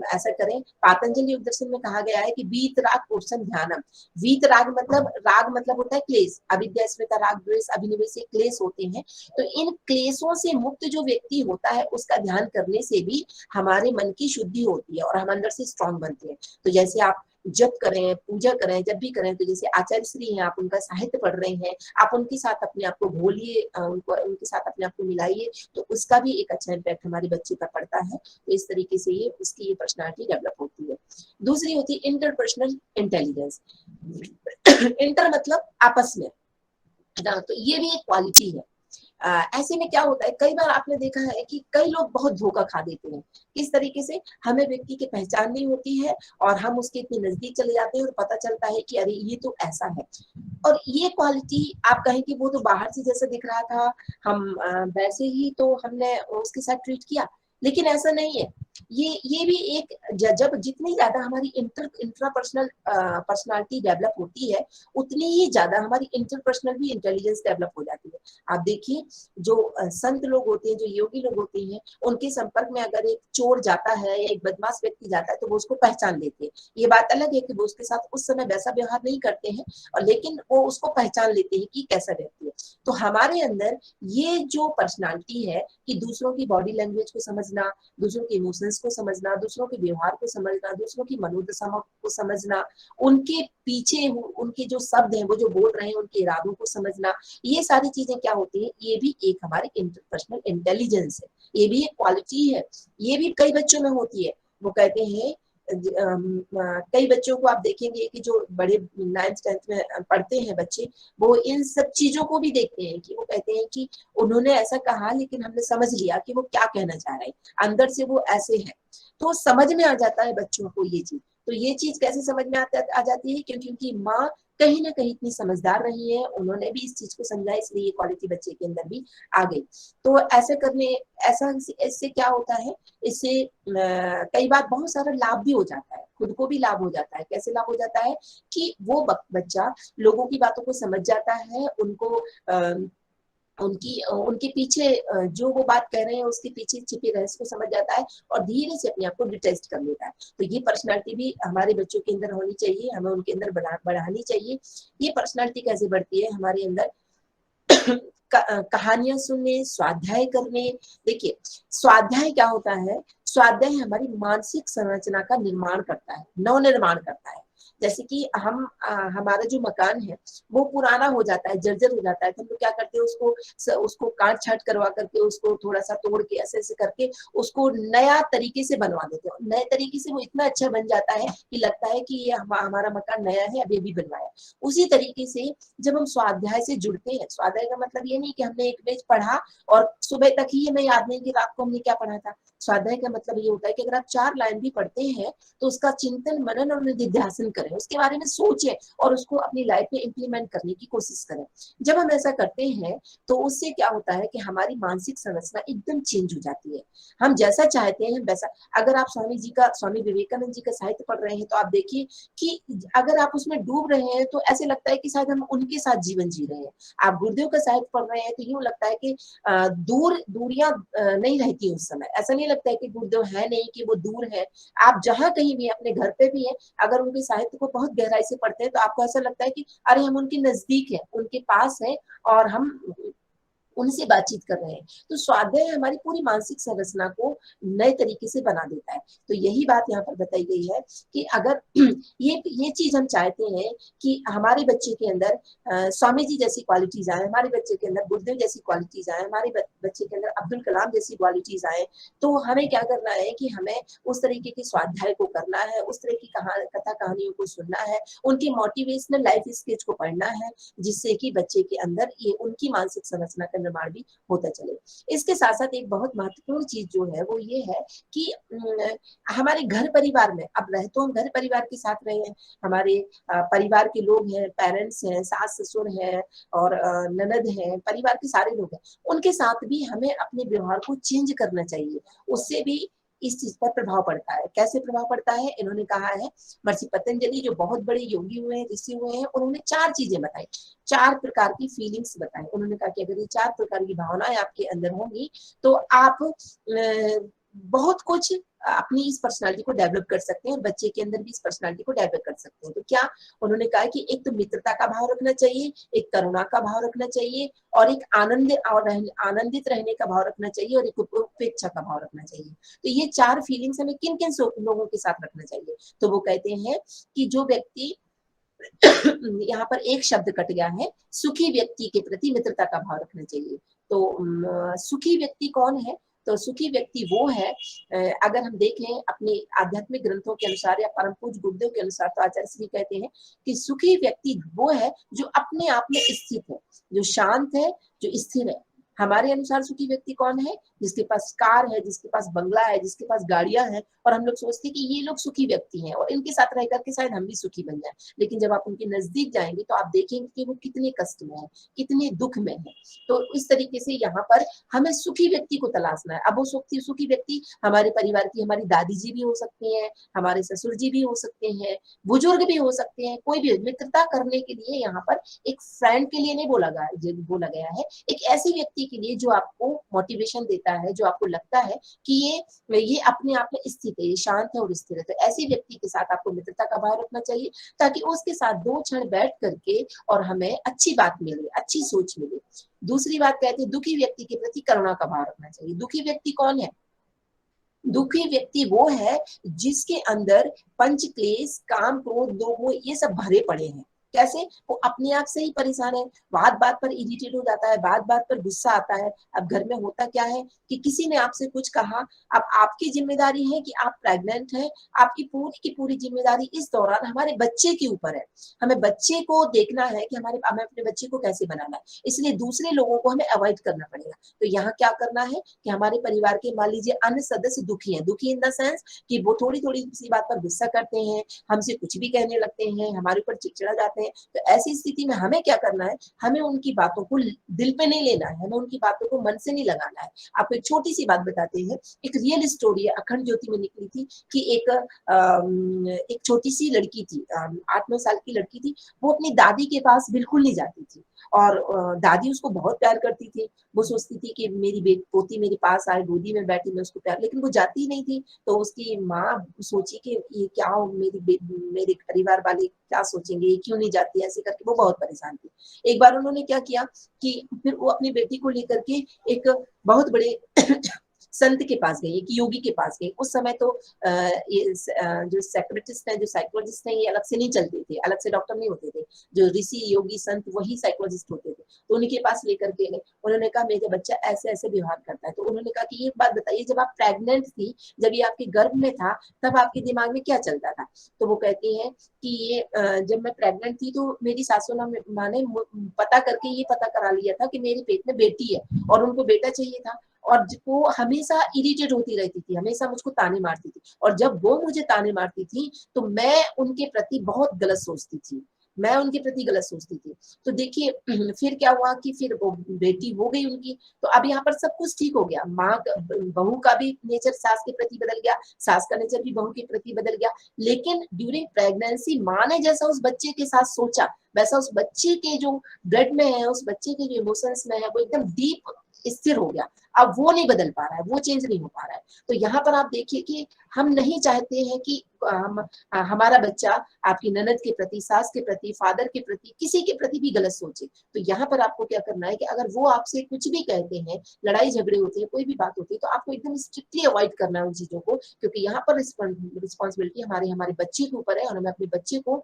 A: ऐसा करें। पातंजलि योग दर्शन में कहा गया है कि वीतराग पुरुषम ध्यानम। वीतराग मतलब, राग मतलब होता है क्लेश, अविद्या स्मृता राग द्वेष अभिनिवेश से क्लेश होते हैं। तो इन क्लेशों से मुक्त जो व्यक्ति होता है उसका ध्यान करने से भी हमारे मन की शुद्धि होती है और हम अंदर से स्ट्रांग बनते हैं। तो जैसे आप जब करें, पूजा करें, जब भी करें, तो जैसे आचार्य श्री हैं, आप उनका साहित्य पढ़ रहे हैं, आप उनके साथ अपने आप को घोलिए, उनके साथ अपने आप को मिलाइए, तो उसका भी एक अच्छा इम्पैक्ट हमारे बच्चे पर पड़ता है। तो इस तरीके से ये उसकी ये पर्सनालिटी डेवलप होती है। दूसरी होती है इंटरपर्सनल इंटेलिजेंस। इंटर मतलब आपस में, तो ये भी एक क्वालिटी है। ऐसे में क्या होता है, कई बार आपने देखा है कि कई लोग बहुत धोखा खा देते हैं। किस तरीके से, हमें व्यक्ति की पहचान नहीं होती है और हम उसके इतने नजदीक चले जाते हैं और पता चलता है कि अरे ये तो ऐसा है। और ये क्वालिटी आप कहें कि वो तो बाहर से जैसा दिख रहा था, हम वैसे ही तो हमने उसके साथ ट्रीट किया, लेकिन ऐसा नहीं है। ये भी एक, जब जितनी ज्यादा हमारी इंट्रापर्सनल पर्सनालिटी डेवलप होती है उतनी ही ज्यादा हमारी इंटरपर्सनल भी इंटेलिजेंस डेवलप हो जाती है। आप देखिए जो संत लोग होते हैं, जो योगी लोग होते हैं, उनके संपर्क में अगर एक चोर जाता है या एक बदमाश व्यक्ति जाता है तो वो उसको पहचान लेते हैं। ये बात अलग है कि वो उसके साथ उस समय वैसा व्यवहार नहीं करते हैं, और लेकिन वो उसको पहचान लेते हैं कि कैसा व्यक्ति है। तो हमारे अंदर ये जो पर्सनालिटी है कि दूसरों की बॉडी लैंग्वेज को समझना, दूसरों के इमोशंस को समझना, दूसरों के व्यवहार को समझना, दूसरों की मनोदशा को समझना, उनके पीछे उनके जो शब्द हैं वो जो बोल रहे हैं उनके इरादों को समझना, ये सारी चीजें क्या होती है, ये भी एक हमारे इंटरपर्सनल इंटेलिजेंस है, ये भी एक क्वालिटी है। ये भी कई बच्चों में होती है। वो कहते हैं कई बच्चों को आप देखेंगे कि जो बड़े 9th-10th में पढ़ते हैं बच्चे, वो इन सब चीजों को भी देखते हैं कि वो कहते हैं कि उन्होंने ऐसा कहा लेकिन हमने समझ लिया कि वो क्या कहना चाह रहे हैं, अंदर से वो ऐसे है। तो समझ में आ जाता है बच्चों को ये चीज। तो ये चीज कैसे समझ में आ जाती है, क्योंकि उनकी माँ कहीं ना कहीं इतनी समझदार रही है, उन्होंने भी इस चीज को समझा, इसलिए ये क्वालिटी बच्चे के अंदर भी आ गई। तो ऐसे करने ऐसा इससे क्या होता है, इससे कई बार बहुत सारा लाभ भी हो जाता है, खुद को भी लाभ हो जाता है। कैसे लाभ हो जाता है कि वो बच्चा लोगों की बातों को समझ जाता है, उनको उनके पीछे जो वो बात कह रहे हैं उसके पीछे छिपे रहस्य को समझ जाता है और धीरे से अपने आप को डिटेस्ट कर लेता है। तो ये पर्सनालिटी भी हमारे बच्चों के अंदर होनी चाहिए, हमें उनके अंदर बढ़ानी चाहिए। ये पर्सनालिटी कैसे बढ़ती है हमारे अंदर? कहानियां सुनने, स्वाध्याय करने। देखिए, स्वाध्याय क्या होता है? स्वाध्याय हमारी मानसिक संरचना का निर्माण करता है, नव निर्माण करता है। जैसे कि हमारा जो मकान है वो पुराना हो जाता है, जर्जर हो जाता है, तो हम लोग क्या करते हैं, उसको काट छाट करवा करके, उसको थोड़ा सा तोड़ के ऐसे ऐसे करके उसको नया तरीके से बनवा देते हैं। नए तरीके से वो इतना अच्छा बन जाता है कि लगता है कि ये हमारा मकान नया है, अभी अभी बनवाया। उसी तरीके से जब हम स्वाध्याय से जुड़ते हैं, स्वाध्याय का मतलब ये नहीं कि हमने एक पेज पढ़ा और सुबह तक ही हमें याद नहीं कि रात को हमने क्या पढ़ा था। स्वाध्याय का मतलब ये होता है कि अगर आप 4 लाइन भी पढ़ते हैं तो उसका चिंतन, मनन और निधिध्यासन करें, उसके बारे में सोचें और उसको अपनी लाइफ में इंप्लीमेंट करने की कोशिश करें। जब हम ऐसा करते हैं तो उससे क्या होता है कि हमारी मानसिक संरचना एकदम चेंज हो जाती है। हम जैसा चाहते हैं वैसा। अगर आप स्वामी विवेकानंद जी का साहित्य पढ़ रहे हैं तो आप देखिए कि अगर आप उसमें डूब रहे हैं तो ऐसे लगता है कि शायद हम उनके साथ जीवन जी रहे हैं। आप गुरुदेव का साहित्य पढ़ रहे हैं तो यूं लगता है कि दूरियां नहीं रहती उस समय। ऐसा नहीं लगता है कि गुरुदेव है नहीं, कि वो दूर है। आप जहां कहीं भी, अपने घर पे भी है, अगर उनके साहित्य को बहुत गहराई से पढ़ते हैं तो आपको ऐसा लगता है कि अरे हम उनके नजदीक है, उनके पास है और हम उनसे बातचीत कर रहे हैं। तो स्वाध्याय हमारी पूरी मानसिक संरचना को नए तरीके से बना देता है। तो यही बात यहाँ पर बताई गई है कि अगर ये चीज हम चाहते हैं कि हमारे बच्चे के अंदर स्वामी जी जैसी क्वालिटीज आए, हमारे बच्चे के अंदर गुरुदेव जैसी क्वालिटीज आए, हमारे बच्चे के अंदर अब्दुल कलाम जैसी क्वालिटीज आए, तो हमें क्या करना है कि हमें उस तरीके के स्वाध्याय को करना है, उस तरह की कथा कहानियों को सुनना है, उनकी मोटिवेशनल लाइफ स्केच को पढ़ना है, जिससे कि बच्चे के अंदर ये उनकी मानसिक संरचना का निर्माण भी होता चले। इसके साथ साथ एक बहुत महत्वपूर्ण चीज जो है वो ये है कि हमारे घर परिवार में, अब रह तो हम घर परिवार के साथ रहे हैं, हमारे परिवार के लोग हैं, पेरेंट्स हैं, सास ससुर हैं और ननद हैं, परिवार के सारे लोग हैं, उनके साथ भी हमें अपने व्यवहार को चेंज करना चाहिए। उससे भी इस चीज पर प्रभाव पड़ता है। कैसे प्रभाव पड़ता है? इन्होंने कहा है, महर्षि पतंजलि जो बहुत बड़े योगी हुए हैं, ऋषि हुए हैं, उन्होंने 4 चीजें बताई, 4 प्रकार की फीलिंग्स बताई। उन्होंने कहा कि अगर ये 4 प्रकार की भावनाएं आपके अंदर होंगी तो आप बहुत कुछ अपनी इस पर्सनालिटी को डेवलप कर सकते हैं और बच्चे के अंदर भी इस पर्सनालिटी को डेवलप कर सकते हैं। तो क्या उन्होंने कहा कि एक तो मित्रता का भाव रखना चाहिए, एक करुणा का भाव रखना चाहिए और एक आनंदित रहने का भाव रखना चाहिए और एक उपेक्षा का भाव रखना चाहिए। तो ये 4 फीलिंग्स हमें किन किन लोगों के साथ रखना चाहिए? तो वो कहते हैं कि जो व्यक्ति यहाँ पर एक शब्द कट गया है, सुखी व्यक्ति के प्रति मित्रता का भाव रखना चाहिए। तो सुखी व्यक्ति कौन है? तो सुखी व्यक्ति वो है, अगर हम देखें अपने आध्यात्मिक ग्रंथों के अनुसार या परम पूज्य गुरुदेव के अनुसार, तो आचार्य श्री कहते हैं कि सुखी व्यक्ति वो है जो अपने आप में स्थित है, जो शांत है, जो स्थिर है। हमारे अनुसार सुखी व्यक्ति कौन है? जिसके पास कार है, जिसके पास बंगला है, जिसके पास गाड़ियां हैं, और हम लोग सोचते हैं कि ये लोग सुखी व्यक्ति हैं और इनके साथ रह करके शायद हम भी सुखी बन जाए। लेकिन जब आप उनके नजदीक जाएंगे तो आप देखेंगे कि वो कितने कष्ट में है, कितने दुख में है। तो इस तरीके से यहाँ पर हमें सुखी व्यक्ति को तलाशना है। अब वो सुखी व्यक्ति हमारे परिवार की, हमारी दादी जी भी हो सकती हैं, हमारे ससुर जी भी हो सकते हैं, बुजुर्ग भी हो सकते हैं, कोई भी। मित्रता करने के लिए यहाँ पर एक फ्रेंड के लिए नहीं बोला गया है, एक ऐसी व्यक्ति के लिए जो आपको मोटिवेशन देता है, जो आपको लगता है कि ये अपने आप में स्थित है, ये शांत है और स्थिर है। तो ऐसे व्यक्ति के साथ आपको मित्रता का भाव रखना चाहिए, ताकि उसके साथ 2 क्षण बैठ करके और हमें अच्छी बात मिले, अच्छी सोच मिले। दूसरी बात कहते हैं, दुखी व्यक्ति के प्रति करुणा का भाव रखना चाहिए। दुखी व्यक्ति कौन है? दुखी व्यक्ति वो है जिसके अंदर पंच क्लेश, काम, क्रोध, लोभ, ये सब भरे पड़े हैं। कैसे? वो अपने आप से ही परेशान है, बात बात पर इरिटेट हो जाता है, बात बात पर गुस्सा आता है। अब घर में होता क्या है कि किसी ने आपसे कुछ कहा, अब आपकी जिम्मेदारी है कि आप प्रेग्नेंट हैं, आपकी पूरी की पूरी जिम्मेदारी इस दौरान हमारे बच्चे के ऊपर है। हमें बच्चे को देखना है कि हमें अपने बच्चे को कैसे बनाना है, इसलिए दूसरे लोगों को हमें अवॉइड करना पड़ेगा। तो यहाँ क्या करना है कि हमारे परिवार के मान लीजिए अन्य सदस्य दुखी हैं, दुखी इन द सेंस कि वो थोड़ी थोड़ी सी बात पर गुस्सा करते हैं, हमसे कुछ भी कहने लगते हैं, हमारे ऊपर चिड़चिड़ा जाते हैं। तो ऐसी स्थिति में हमें क्या करना है, हमें उनकी बातों को दिल पे नहीं लेना है, हमें उनकी बातों को मन से नहीं लगाना है। आपको एक छोटी सी बात बताते हैं, एक रियल स्टोरी है, अखंड ज्योति में निकली थी कि एक छोटी सी लड़की थी, 8-9 साल की लड़की थी। वो अपनी दादी के पास बिल्कुल नहीं जाती थी और दादी उसको बहुत प्यार करती थी। वो सोचती थी कि मेरी पोती मेरे पास आए, गोदी में बैठी, मैं उसको प्यार, लेकिन वो जाती ही नहीं थी। तो उसकी माँ सोची कि ये क्या हो, मेरे परिवार वाले क्या सोचेंगे, ये क्यों नहीं जाती, ऐसे करके वो बहुत परेशान थी। एक बार उन्होंने क्या किया कि फिर वो अपनी बेटी को लेकर के एक बहुत बड़े संत के पास गई, एक योगी के पास गई। उस समय तो जो साइकोलॉजिस्ट हैं, जो साइकोलॉजिस्ट हैं, ये अलग से नहीं चलते थे, अलग से डॉक्टर नहीं होते थे। जो ऋषि योगी संत वही साइकोलॉजिस्ट होते थे। तो उनके पास लेकर के गए, उन्होंने कहा मेरा बच्चा ऐसे ऐसे व्यवहार करता है। तो उन्होंने कहा कि ये बात बताइए, जब आप प्रेग्नेंट थी, जब ये आपके गर्भ में था, तब आपके दिमाग में क्या चलता था? तो वो कहती है कि ये जब मैं प्रेग्नेंट थी तो मेरी सासू माँ ने पता करके ये पता करा लिया था कि मेरे पेट में बेटी है और उनको बेटा चाहिए था। और वो हमेशा इरिटेट होती रहती थी, हमेशा मुझको ताने मारती थी, और जब वो मुझे ताने मारती थी तो मैं उनके प्रति बहुत गलत सोचती थी, मैं उनके प्रति गलत सोचती थी। तो देखिए फिर क्या हुआ कि फिर वो बेटी हो गई उनकी। तो अब यहाँ पर सब कुछ ठीक हो गया, बहू का भी नेचर सास के प्रति बदल गया, सास का नेचर भी बहू के प्रति बदल गया। लेकिन ड्यूरिंग प्रेगनेंसी माँ ने जैसा उस बच्चे के साथ सोचा, वैसा उस बच्चे के जो ब्लड में है, उस बच्चे के जो इमोशंस में है, वो एकदम डीप स्थिर हो गया। अब वो नहीं बदल पा रहा है, वो चेंज नहीं हो पा रहा है। तो यहाँ पर आप देखिए कि हम नहीं चाहते हैं कि हमारा बच्चा आपकी ननद के प्रति, सास के प्रति, फादर के प्रति, किसी के प्रति भी गलत सोचे। तो यहाँ पर आपको क्या करना है कि अगर वो आपसे कुछ भी कहते हैं, लड़ाई झगड़े होते हैं, कोई भी बात होती है, तो आपको एकदम स्ट्रिक्टली अवॉइड करना है उन चीजों को, क्योंकि यहाँ पर रिस्पॉन्सिबिलिटी हमारे बच्चे के ऊपर है और हमें अपने बच्चे को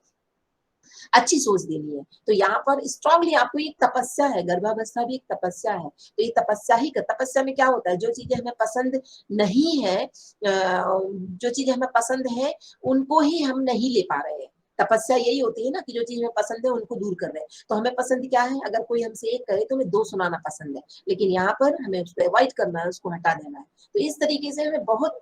A: अच्छी सोच देनी है। तो यहाँ पर स्ट्रांगली आपको एक तपस्या है, गर्भावस्था भी एक तपस्या है। तो ये तपस्या में क्या होता है, जो चीजें हमें पसंद नहीं है, जो चीजें हमें पसंद है उनको ही हम नहीं ले पा रहे हैं। तपस्या यही होती है ना कि जो चीज हमें पसंद है उनको दूर कर रहे हैं। तो हमें पसंद क्या है, अगर कोई हमसे एक कहे तो हमें 2 सुनाना पसंद है, लेकिन यहाँ पर हमें उसको अवॉइड करना है, उसको हटा देना है। तो इस तरीके से हमें बहुत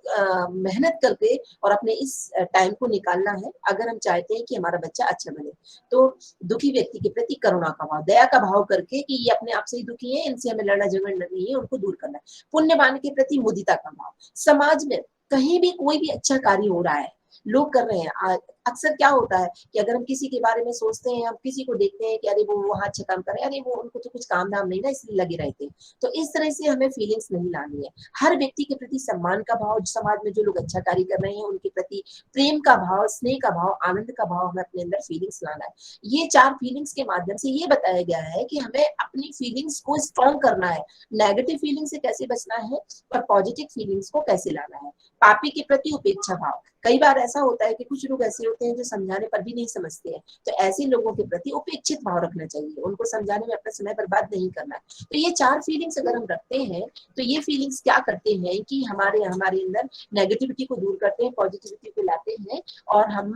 A: मेहनत करके और अपने इस टाइम को निकालना है, अगर हम चाहते हैं कि हमारा बच्चा अच्छा बने। तो दुखी व्यक्ति के प्रति करुणा का भाव, दया का भाव करके कि ये अपने आप से ही दुखी है, इनसे हमें लड़ना झगड़ना नहीं है, उनको दूर करना है। पुण्यवान के प्रति मुदिता का भाव, समाज में कहीं भी कोई भी अच्छा कार्य हो रहा है, लोग कर रहे हैं, अक्सर क्या होता है कि अगर हम किसी के बारे में सोचते हैं, हम किसी को देखते हैं कि अरे वो वहां अच्छा काम कर रहे हैं, अरे वो उनको तो कुछ काम धाम नहीं ना, इसलिए लगे रहते हैं। तो इस तरह से हमें फीलिंग्स नहीं लानी है। हर व्यक्ति के प्रति सम्मान का भाव, समाज में जो लोग अच्छा कार्य कर रहे हैं उनके प्रति प्रेम का भाव, स्नेह का भाव, आनंद का भाव हमें अपने अंदर फीलिंग्स लाना है। ये 4 फीलिंग्स के माध्यम से ये बताया गया है कि हमें अपनी फीलिंग्स को स्ट्रॉन्ग करना है, नेगेटिव फीलिंग से कैसे बचना है और पॉजिटिव फीलिंग्स को कैसे लाना है। पापी के प्रति उपेक्षा भाव, कई बार ऐसा होता है कि कुछ लोग ऐसे होते हैं जो समझाने पर भी नहीं समझते हैं, तो ऐसे लोगों के प्रति उपेक्षित भाव रखना चाहिए, उनको समझाने में अपना समय बर्बाद नहीं करना है। तो ये 4 फीलिंग्स अगर हम रखते हैं तो ये फीलिंग्स क्या करते हैं कि हमारे अंदर नेगेटिविटी को दूर करते हैं, पॉजिटिविटी को लाते हैं, और हम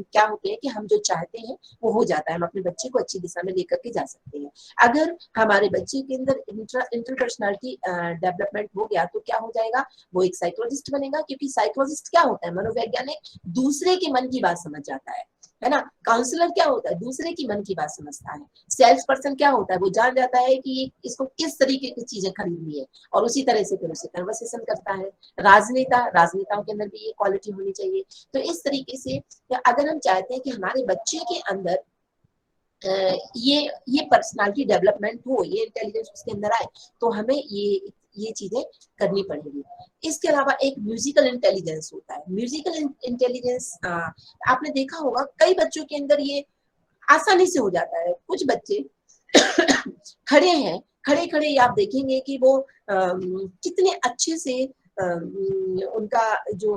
A: क्या होते हैं कि हम जो चाहते हैं वो हो जाता है, हम अपने बच्चे को अच्छी दिशा में लेकर के जा सकते हैं। अगर हमारे बच्चे के अंदर इंटरपर्सनैलिटी डेवलपमेंट हो गया तो क्या हो जाएगा, वो एक साइकोलॉजिस्ट बनेगा, क्योंकि साइकोलॉजिस्ट क्या होता है, मनोवैज्ञानिक, दूसरे के मन की बात समझ जाता है ना। काउंसलर क्या होता है, दूसरे की मन की बात समझता है। सेल्स पर्सन क्या होता है, वो जान जाता है कि इसको किस तरीके की चीजें खरीदनी है और उसी तरह से फिर उसे कन्वर्सेशन करता है। राजनेताओं के अंदर भी ये क्वालिटी होनी चाहिए। तो इस तरीके से अगर हम चाहते हैं कि हमारे बच्चे के अंदर ये पर्सनालिटी डेवलपमेंट हो, ये इंटेलिजेंस उसके अंदर आए, तो हमें ये चीजें करनी पड़ेगी। इसके अलावा एक म्यूजिकल इंटेलिजेंस होता है। म्यूजिकल इंटेलिजेंस आपने देखा होगा कई बच्चों के अंदर ये आसानी से हो जाता है। कुछ बच्चे खड़े हैं, खड़े खड़े आप देखेंगे कि वो कितने अच्छे से उनका जो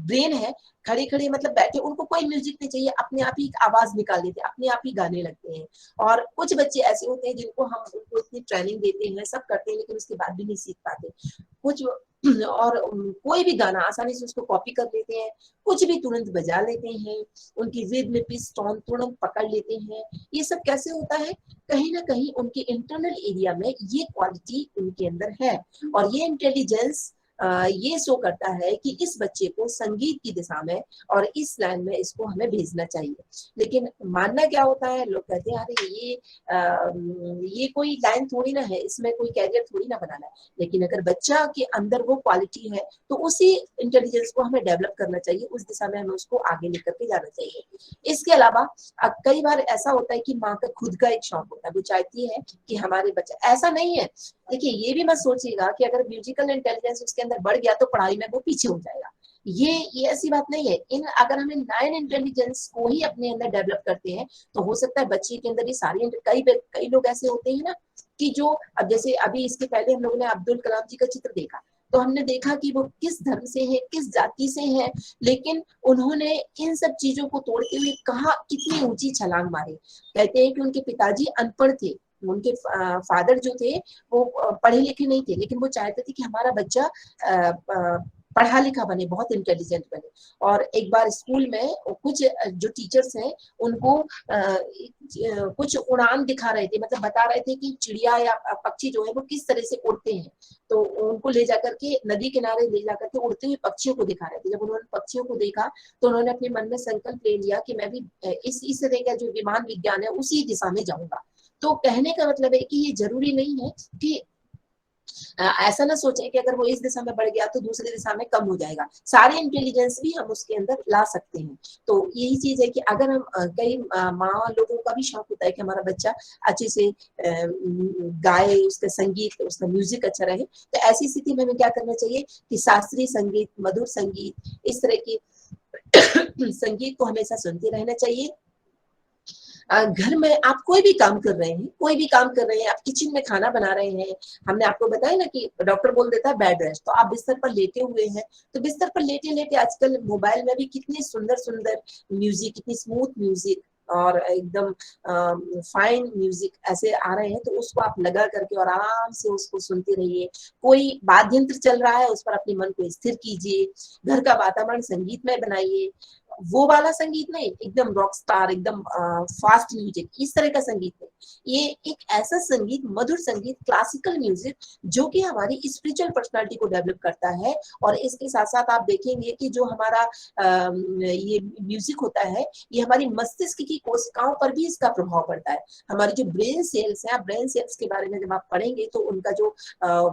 A: ब्रेन है, खड़े खड़े मतलब बैठे, उनको कोई म्यूजिक नहीं चाहिए, अपने आप ही आवाज निकाल देते हैं, अपने आप ही गाने लगते हैं। और कुछ बच्चे ऐसे होते हैं जिनको हम उनको इतनी ट्रेनिंग देते हैं, सब करते हैं, लेकिन उसके बाद भी नहीं सीख पाते। कुछ और कोई भी गाना आसानी से उसको कॉपी कर लेते हैं, कुछ भी तुरंत बजा लेते हैं, उनकी रिद्म पिच टोन तुरंत पकड़ लेते हैं। ये सब कैसे होता है? कहीं ना कहीं उनके इंटरनल एरिया में ये क्वालिटी उनके अंदर है, और ये इंटेलिजेंस ये शो करता है कि इस बच्चे को संगीत की दिशा में और इस लाइन में इसको हमें भेजना चाहिए। लेकिन मानना क्या होता है, लोग कहते हैं अरे ये कोई लाइन थोड़ी ना है, इसमें कोई कैरियर थोड़ी ना बनाना है। लेकिन अगर बच्चा के अंदर वो क्वालिटी है तो उसी इंटेलिजेंस को हमें डेवलप करना चाहिए, उस दिशा में हमें उसको आगे लेकर के जाना चाहिए। इसके अलावा कई बार ऐसा होता है कि माँ का खुद का एक शौक होता है, वो चाहती है कि हमारे बच्चा, ऐसा नहीं है, देखिए ये भी मत सोचिएगा कि अगर म्यूजिकल इंटेलिजेंस उसके अंदर बढ़ गया तो पढ़ाई में वो पीछे हो जाएगा। ये ऐसी बात नहीं है। इन अगर हम नाइन इंटेलिजेंस को ही अपने अंदर डेवलप करते हैं तो हो सकता है बच्चे के अंदर ये सारी, कई लोग ऐसे होते हैं ना कि जो, अब जैसे अभी इसके पहले हम लोगों ने अब्दुल कलाम जी का चित्र देखा, तो हमने देखा कि वो किस धर्म से है, किस जाति से है, लेकिन उन्होंने इन सब चीजों को तोड़ते हुए कहा कितनी ऊंची छलांग मारी। कहते हैं कि उनके पिताजी अनपढ़ थे, उनके फादर जो थे वो पढ़े लिखे नहीं थे, लेकिन वो चाहते थे कि हमारा बच्चा पढ़ा लिखा बने, बहुत इंटेलिजेंट बने। और एक बार स्कूल में कुछ जो टीचर्स हैं उनको कुछ उड़ान दिखा रहे थे, मतलब बता रहे थे कि चिड़िया या पक्षी जो है वो किस तरह से उड़ते हैं। तो उनको ले जाकर के नदी किनारे ले जाकर के उड़ते हुए पक्षियों को दिखा रहे थे। जब उन्होंने पक्षियों को देखा तो उन्होंने अपने मन में संकल्प ले लिया कि मैं भी इस तरह का जो विमान विज्ञान है उसी दिशा में जाऊंगा। तो कहने का मतलब है कि ये जरूरी नहीं है कि ऐसा ना सोचे कि अगर वो इस दिशा में बढ़ गया तो दूसरी दिशा में कम हो जाएगा, सारे इंटेलिजेंस भी हम उसके अंदर ला सकते हैं। तो यही चीज है कि अगर हम कई माँ लोगों का भी शौक होता है कि हमारा बच्चा अच्छे से गाए, उसका संगीत, उसका म्यूजिक अच्छा रहे, तो ऐसी स्थिति में हमें क्या करना चाहिए कि शास्त्रीय संगीत, मधुर संगीत, इस तरह की संगीत को हमेशा सुनते रहना चाहिए। घर में आप कोई भी काम कर रहे हैं, कोई भी काम कर रहे हैं, आप किचन में खाना बना रहे हैं, हमने आपको बताया ना कि डॉक्टर बोल देता है बेड रेस्ट, तो आप बिस्तर पर लेटे हुए हैं, तो बिस्तर पर लेटे लेटे आजकल मोबाइल में भी कितने सुंदर सुंदर म्यूजिक, कितनी स्मूथ म्यूजिक और एकदम फाइन म्यूजिक ऐसे आ रहे हैं, तो उसको आप लगा करके और आराम से उसको सुनते रहिए। कोई वाद्य यंत्र चल रहा है, उस पर अपने मन को स्थिर कीजिए, घर का वातावरण संगीतमय बनाइए। वो वाला संगीत नहीं, एकदम रॉक स्टार, एकदम फास्ट म्यूजिक, इस तरह का संगीत नहीं। ये एक ऐसा संगीत, मधुर संगीत, क्लासिकल म्यूजिक जो कि हमारी स्पिरिचुअल पर्सनालिटी को डेवलप करता है। और इसके साथ साथ आप देखेंगे कि जो हमारा ये म्यूजिक होता है, ये हमारी मस्तिष्क की कोशिकाओं पर भी इसका प्रभाव पड़ता है। हमारी जो ब्रेन सेल्स है, ब्रेन सेल्स के बारे में जब आप पढ़ेंगे तो उनका जो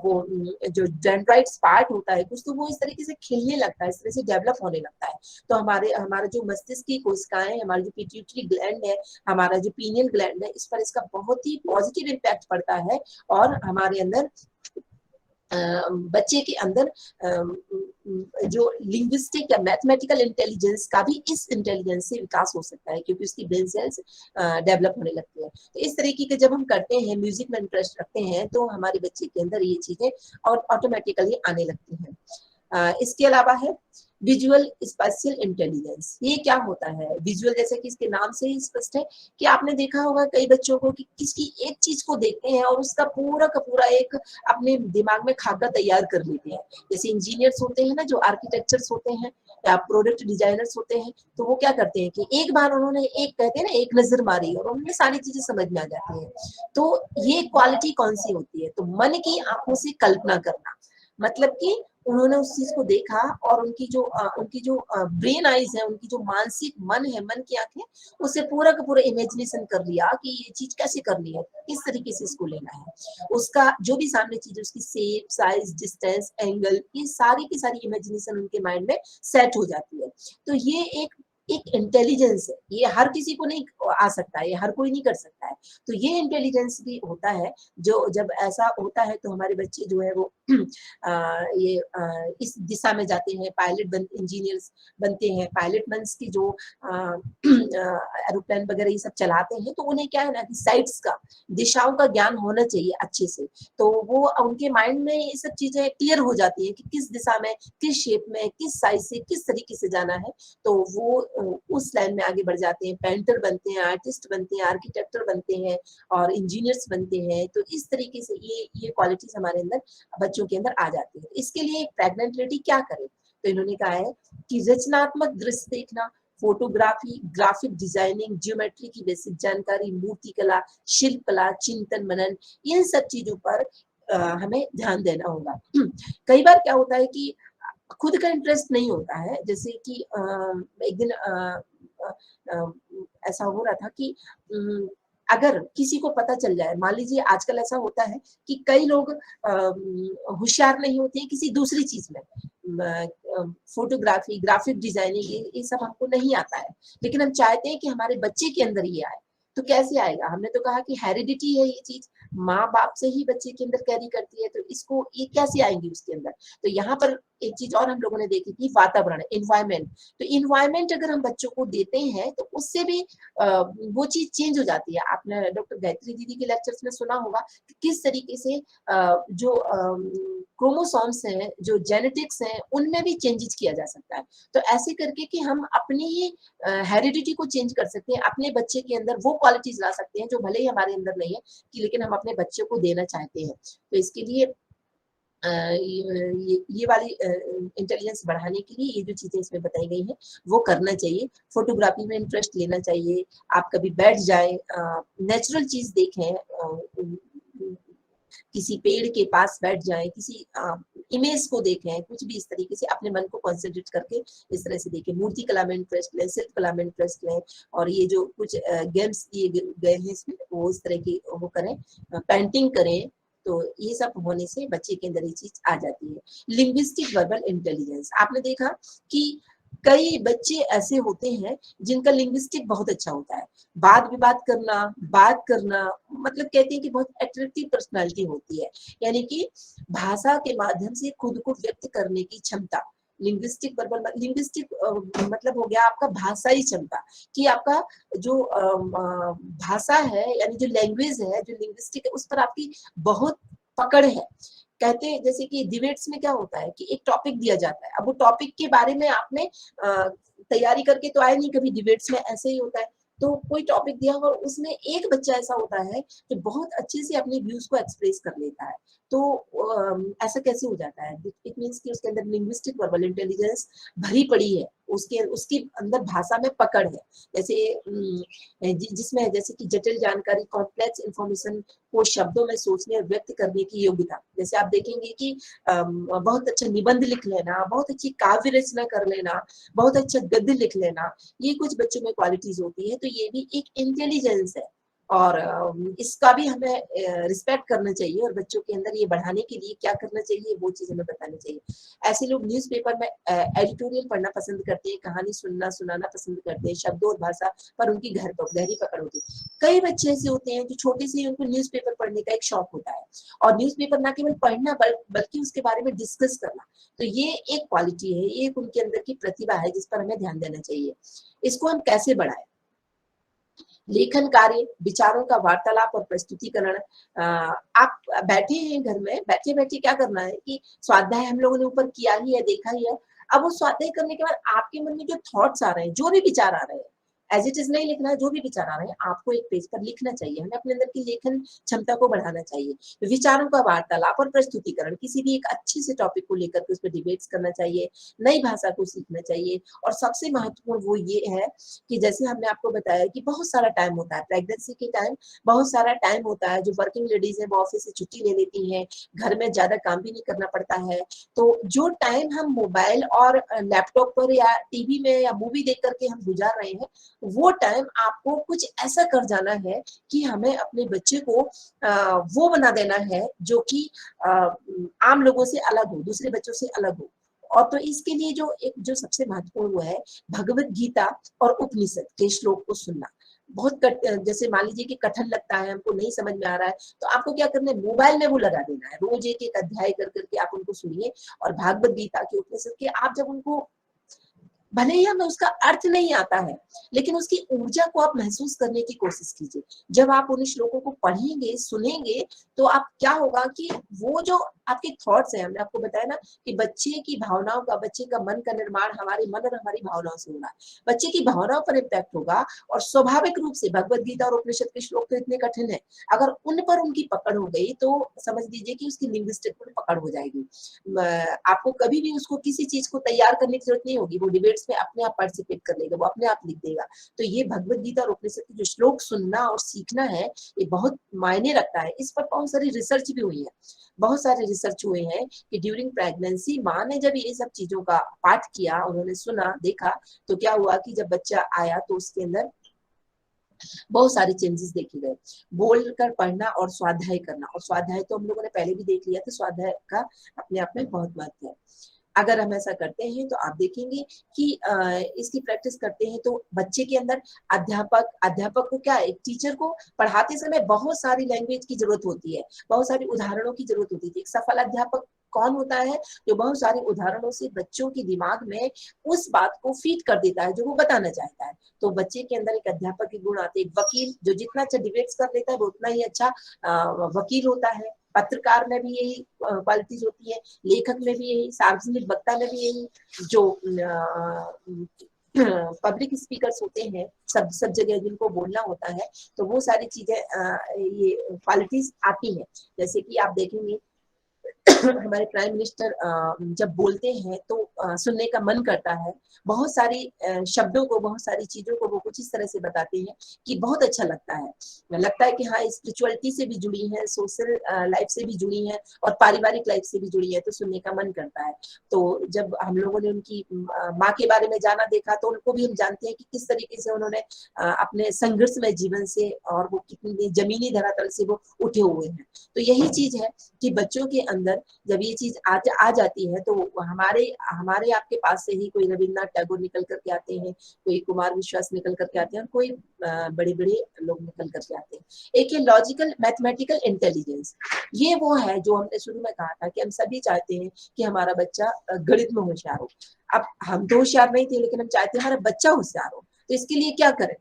A: वो जो डेंड्राइट्स पार्ट होता है कुछ, तो वो इस तरीके से खिलने लगता है, इस तरह से डेवलप होने लगता है। तो हमारा जो मस्तिष्क की कोशिकाएं, हमारी जो पिट्यूटरी ग्लैंड है, हमारा जो पीनियल ग्लैंड है, इस पर इसका बहुत ही पॉजिटिव इम्पैक्ट पड़ता है। और हमारे अंदर बच्चे के अंदर जो लिंग्विस्टिक या मैथमेटिकल इंटेलिजेंस का भी इस इंटेलिजेंस से विकास हो सकता है, क्योंकि उसकी ब्रेन सेल्स डेवलप होने लगती है। तो इस तरीके के जब हम करते हैं, म्यूजिक में इंटरेस्ट रखते हैं, तो हमारे बच्चे के अंदर ये चीजें और ऑटोमेटिकली आने लगती हैं। इसके अलावा है विजुअल स्पेशियल इंटेलिजेंस। ये क्या होता है? विजुअल, जैसे कि इसके नाम से ही स्पष्ट है कि आपने देखा होगा कई बच्चों को कि किसी एक चीज को देखते हैं और उसका पूरा का पूरा एक अपने दिमाग में खाका तैयार कर लेते हैं। जैसे इंजीनियर्स होते हैं ना, जो आर्किटेक्चर्स होते हैं या प्रोडक्ट डिजाइनर्स होते हैं, तो वो क्या करते हैं कि एक बार उन्होंने, एक कहते हैं ना, एक नजर मारी और उन्हें सारी चीजें समझ में आ जाती है। तो ये क्वालिटी कौन सी होती है? तो मन की आंखों से कल्पना करना, मतलब कि उन्होंने उस चीज को देखा और उनकी जो ब्रेन आईज है, उनकी जो मानसिक मन है, मन की आंखें, उससे पूरा का पूरा इमेजिनेशन कर लिया कि ये चीज कैसे करनी है, किस तरीके से इसको लेना है। उसका जो भी सामने चीज है, उसकी शेप, साइज, डिस्टेंस, एंगल, ये सारी की सारी इमेजिनेशन उनके माइंड में सेट हो जाती है। तो ये एक इंटेलिजेंस है, ये हर किसी को नहीं आ सकता है, ये हर कोई नहीं कर सकता है। तो ये इंटेलिजेंस भी होता है, जो जब ऐसा होता है तो हमारे बच्चे जो है वो इस दिशा में जाते हैं, इंजीनियर्स बनते हैं, पायलट मीन्स की जो एरोप्लेन वगैरह ये सब चलाते हैं, तो उन्हें क्या है ना कि साइड्स का, दिशाओं का ज्ञान होना चाहिए अच्छे से। तो वो उनके माइंड में ये सब चीजें क्लियर हो जाती है कि किस दिशा में, किस शेप में, किस साइज से, किस तरीके से जाना है, तो वो उस लाइन में आगे बढ़ जाते हैं। पेंटर बनते हैं, आर्टिस्ट बनते हैं, आर्किटेक्टर बनते हैं और इंजीनियर्स बनते हैं। तो इस तरीके से ये क्वालिटीज हमारे अंदर, बच्चों के अंदर आ जाती है। इसके लिए एक प्रेग्नेंट लेडी क्या करे, तो इन्होंने कहा है कि रचनात्मक दृश्य देखना, फोटोग्राफी, ग्राफिक डिजाइनिंग, ज्योमेट्री की बेसिक जानकारी, मूर्ति कला, शिल्प कला, चिंतन मनन, इन सब चीजों पर हमें ध्यान देना होगा। कई बार क्या होता है कि खुद का इंटरेस्ट नहीं होता है, जैसे कि एक दिन ऐसा हो रहा था कि अगर किसी को पता चल जाए, मान लीजिए आजकल ऐसा होता है कि कई लोग होशियार नहीं होते हैं किसी दूसरी चीज में, फोटोग्राफी, ग्राफिक डिजाइनिंग, ये सब हमको नहीं आता है, लेकिन हम चाहते हैं कि हमारे बच्चे के अंदर ये आए। तो कैसे आएगा? हमने तो कहा कि हेरिडिटी है ये चीज, माँ बाप से ही बच्चे के अंदर कैरी करती है, तो इसको ये कैसे आएंगी उसके अंदर? तो यहाँ पर एक चीज और हम लोगों ने देखी थी, वातावरण, इन्वायरमेंट। तो इन्वायरमेंट अगर हम बच्चों को देते हैं तो उससे भी वो चीज चेंज हो जाती है। आपने डॉक्टर गायत्री दीदी के लेक्चर्स में सुना होगा कि किस तरीके से जो क्रोमोसोम्स हैं, जो जेनेटिक्स हैं, उनमें भी चेंजेस किया जा सकता है। तो ऐसे करके कि हम अपनी ही हेरिडिटी को चेंज कर सकते हैं, अपने बच्चे के अंदर वो क्वालिटीज ला सकते हैं जो भले ही हमारे अंदर नहीं है, कि लेकिन हम अपने बच्चे को देना चाहते हैं। तो इसके लिए ये वाली इंटेलिजेंस बढ़ाने के लिए ये जो चीजें इसमें बताई गई हैं वो करना चाहिए। फोटोग्राफी में इंटरेस्ट लेना चाहिए। आप कभी बैठ जाएं, नेचुरल चीज देखें, किसी पेड़ के पास बैठ जाएं, किसी इमेज को देखें, कुछ भी इस तरीके से अपने मन को कॉन्सेंट्रेट करके इस तरह से देखें। मूर्ति कला में इंटरेस्ट लें, शिल्प कला में इंटरेस्ट लें, और ये जो कुछ गेम्स दिए गए हैं इसमें वो इस तरह की वो करें, पेंटिंग करें। तो ये सब होने से बच्चे के अंदर ये चीज आ जाती है। लिंग्विस्टिक वर्बल इंटेलिजेंस, आपने देखा कि कई बच्चे ऐसे होते हैं जिनका लिंग्विस्टिक बहुत अच्छा होता है, वाद विवाद करना, बात करना, मतलब कहते हैं कि बहुत अट्रैक्टिव पर्सनालिटी होती है, यानी कि भाषा के माध्यम से खुद को व्यक्त करने की क्षमता। लिंग्विस्टिक वर्बल, लिंग्विस्टिक मतलब हो गया आपका भाषाई क्षमता, कि आपका जो भाषा है, यानी जो लैंग्वेज है, जो लिंग्विस्टिक है, उस पर आपकी बहुत पकड़ है। कहते हैं जैसे कि डिबेट्स में क्या होता है कि एक टॉपिक दिया जाता है, अब वो टॉपिक के बारे में आपने तैयारी करके तो आए नहीं, कभी डिबेट्स में ऐसे ही होता है। तो कोई टॉपिक दिया और उसमें एक बच्चा ऐसा होता है जो बहुत अच्छे से अपने व्यूज को एक्सप्रेस कर लेता है, तो ऐसा कैसे हो जाता है? इट मींस कि उसके अंदर लिंग्विस्टिक वर्बल इंटेलिजेंस भरी पड़ी है, उसके अंदर भाषा में पकड़ है। जैसे जिसमें जैसे कि जटिल जानकारी, कॉम्प्लेक्स इंफॉर्मेशन को शब्दों में सोचने और व्यक्त करने की योग्यता। जैसे आप देखेंगे कि बहुत अच्छा निबंध लिख लेना, बहुत अच्छी काव्य रचना कर लेना, बहुत अच्छा गद्य लिख लेना, ये कुछ बच्चों में क्वालिटीज होती है। तो ये भी एक इंटेलिजेंस है, और इसका भी हमें रिस्पेक्ट करना चाहिए, और बच्चों के अंदर ये बढ़ाने के लिए क्या करना चाहिए वो चीज हमें बतानी चाहिए। ऐसे लोग न्यूज़पेपर में एडिटोरियल पढ़ना पसंद करते हैं, कहानी सुनाना पसंद करते हैं, शब्दों और भाषा पर उनकी गहरी पकड़ होती है। कई बच्चे ऐसे होते हैं जो छोटे से ही उनको न्यूज़पेपर पढ़ने का एक शौक होता है, और न्यूज़पेपर ना केवल पढ़ना बल्कि उसके बारे में डिस्कस करना। तो ये एक क्वालिटी है, ये उनके अंदर की प्रतिभा है जिस पर हमें ध्यान देना चाहिए। इसको हम कैसे बढ़ाएं? लेखन कार्य, विचारों का वार्तालाप और प्रस्तुतिकरण। आप बैठे हैं घर में, बैठे बैठे क्या करना है कि स्वाध्याय हम लोगों ने ऊपर किया ही है, देखा ही है। अब वो स्वाध्याय करने के बाद आपके मन में जो थॉट्स आ रहे हैं, जो भी विचार आ रहे हैं, एज इट इज नहीं लिखना है, जो भी विचार आ रहे हैं आपको एक पेज पर लिखना चाहिए। हमें अपने अंदर की लेखन क्षमता को बढ़ाना चाहिए। विचारों का वार्तालाप और प्रस्तुतिकरण, किसी भी एक अच्छे से टॉपिक को लेकर के उस पर डिबेट्स करना चाहिए, नई भाषा को सीखना चाहिए। और सबसे महत्वपूर्ण वो ये है कि जैसे हमने आपको बताया कि बहुत सारा टाइम होता है प्रेगनेंसी के टाइम, बहुत सारा टाइम होता है, जो वर्किंग लेडीज है वो ऑफिस से छुट्टी ले लेती हैं, घर में ज्यादा काम भी नहीं करना पड़ता है। तो जो टाइम हम मोबाइल और लैपटॉप पर या टीवी में या मूवी देख करके हम गुजार रहे हैं, वो टाइम आपको कुछ ऐसा कर जाना है कि हमें अपने बच्चे को वो बना देना है जो कि आम लोगों से अलग हो, दूसरे बच्चों से अलग हो। और तो इसके लिए जो सबसे महत्वपूर्ण वो है, भगवत गीता और उपनिषद के श्लोक को सुनना। बहुत जैसे मान लीजिए कि कठिन लगता है, हमको नहीं समझ में आ रहा है, तो आपको क्या करना है, मोबाइल में वो लगा देना है, रोज एक एक अध्याय कर करके आप उनको सुनिए। और भागवत गीता के उपनिषद के आप जब उनको, भले ही हमें उसका अर्थ नहीं आता है, लेकिन उसकी ऊर्जा को आप महसूस करने की कोशिश कीजिए। जब आप उन श्लोकों को पढ़ेंगे, सुनेंगे, तो आप क्या होगा कि वो जो आपके थॉट्स हैं, हमने आपको बताया ना कि बच्चे की भावनाओं का, बच्चे का मन का निर्माण हमारे मन और हमारी भावनाओं से होगा। बच्चे की भावनाओं पर इम्पैक्ट होगा, और स्वाभाविक रूप से भगवत गीता और उपनिषद के श्लोक तो इतने कठिन है, अगर उन पर उनकी पकड़ हो गई तो समझ लीजिए कि उसकी लिंग्विस्टिक पर पकड़ हो जाएगी। आपको कभी भी उसको किसी चीज को तैयार करने की जरूरत नहीं होगी, वो डिबेट्स में अपने आप पार्टिसिपेट कर लेगा, वो अपने आप लिख देगा। तो ये भगवत गीता और उपनिषद के जो श्लोक सुनना और सीखना है, ये बहुत मायने रखता है। इस पर बहुत सारी रिसर्च भी हुई है, बहुत सारे रिसर्च हुए हैं कि ड्यूरिंग प्रेगनेंसी माँ ने जब ये सब चीजों का पाठ किया, उन्होंने सुना, देखा, तो क्या हुआ कि जब बच्चा आया तो उसके अंदर बहुत सारे चेंजेस देखे गए। बोलकर पढ़ना और स्वाध्याय करना, और स्वाध्याय तो हम लोगों ने पहले भी देख लिया था, स्वाध्याय का अपने आप में बहुत महत्व है। अगर हम ऐसा करते हैं तो आप देखेंगे कि इसकी प्रैक्टिस करते हैं तो बच्चे के अंदर, अध्यापक को क्या है, एक टीचर को पढ़ाते समय बहुत सारी लैंग्वेज की जरूरत होती है, बहुत सारी उदाहरणों की जरूरत होती है। एक सफल अध्यापक कौन होता है, जो बहुत सारे उदाहरणों से बच्चों के दिमाग में उस बात को फीड कर देता है जो वो बताना चाहता है। तो बच्चे के अंदर एक अध्यापक के गुण आते हैं। वकील जो जितना अच्छा डिबेट्स कर लेता है वो उतना ही अच्छा वकील होता है। पत्रकार में भी यही क्वालिटीज होती है, लेखक में भी यही, सार्वजनिक वक्ता में भी यही, जो पब्लिक स्पीकर्स होते हैं, सब जगह जिनको बोलना होता है, तो वो सारी चीजें ये क्वालिटीज आती हैं। जैसे कि आप देखेंगे हमारे प्राइम मिनिस्टर जब बोलते हैं तो सुनने का मन करता है। बहुत सारी शब्दों को, बहुत सारी चीजों को वो कुछ इस तरह से बताते हैं कि बहुत अच्छा लगता है। लगता है कि हाँ, स्पिरिचुअलिटी से भी जुड़ी है, सोशल लाइफ से भी जुड़ी है, और पारिवारिक लाइफ से भी जुड़ी है, तो सुनने का मन करता है। तो जब हम लोगों ने उनकी माँ के बारे में जाना, देखा, तो उनको भी हम जानते हैं कि किस तरीके से उन्होंने अपने संघर्षमय जीवन से, और वो कितनी जमीनी धरातल से वो उठे हुए हैं। तो यही चीज है कि बच्चों के अंदर जब ये चीज आ जाती है, तो हमारे हमारे आपके पास से ही कोई रविन्द्रनाथ टैगोर निकल करके आते हैं, कोई कुमार विश्वास निकल करके आते हैं, और कोई बड़े बड़े लोग निकल करके आते हैं। एक ये लॉजिकल मैथमेटिकल इंटेलिजेंस, ये वो है जो हमने शुरू में कहा था कि हम सभी चाहते हैं कि हमारा बच्चा गणित में होशियार हो। अब हम तो होशियार नहीं थे, लेकिन हम चाहते हैं हमारा बच्चा होशियार हो। तो इसके लिए क्या करें?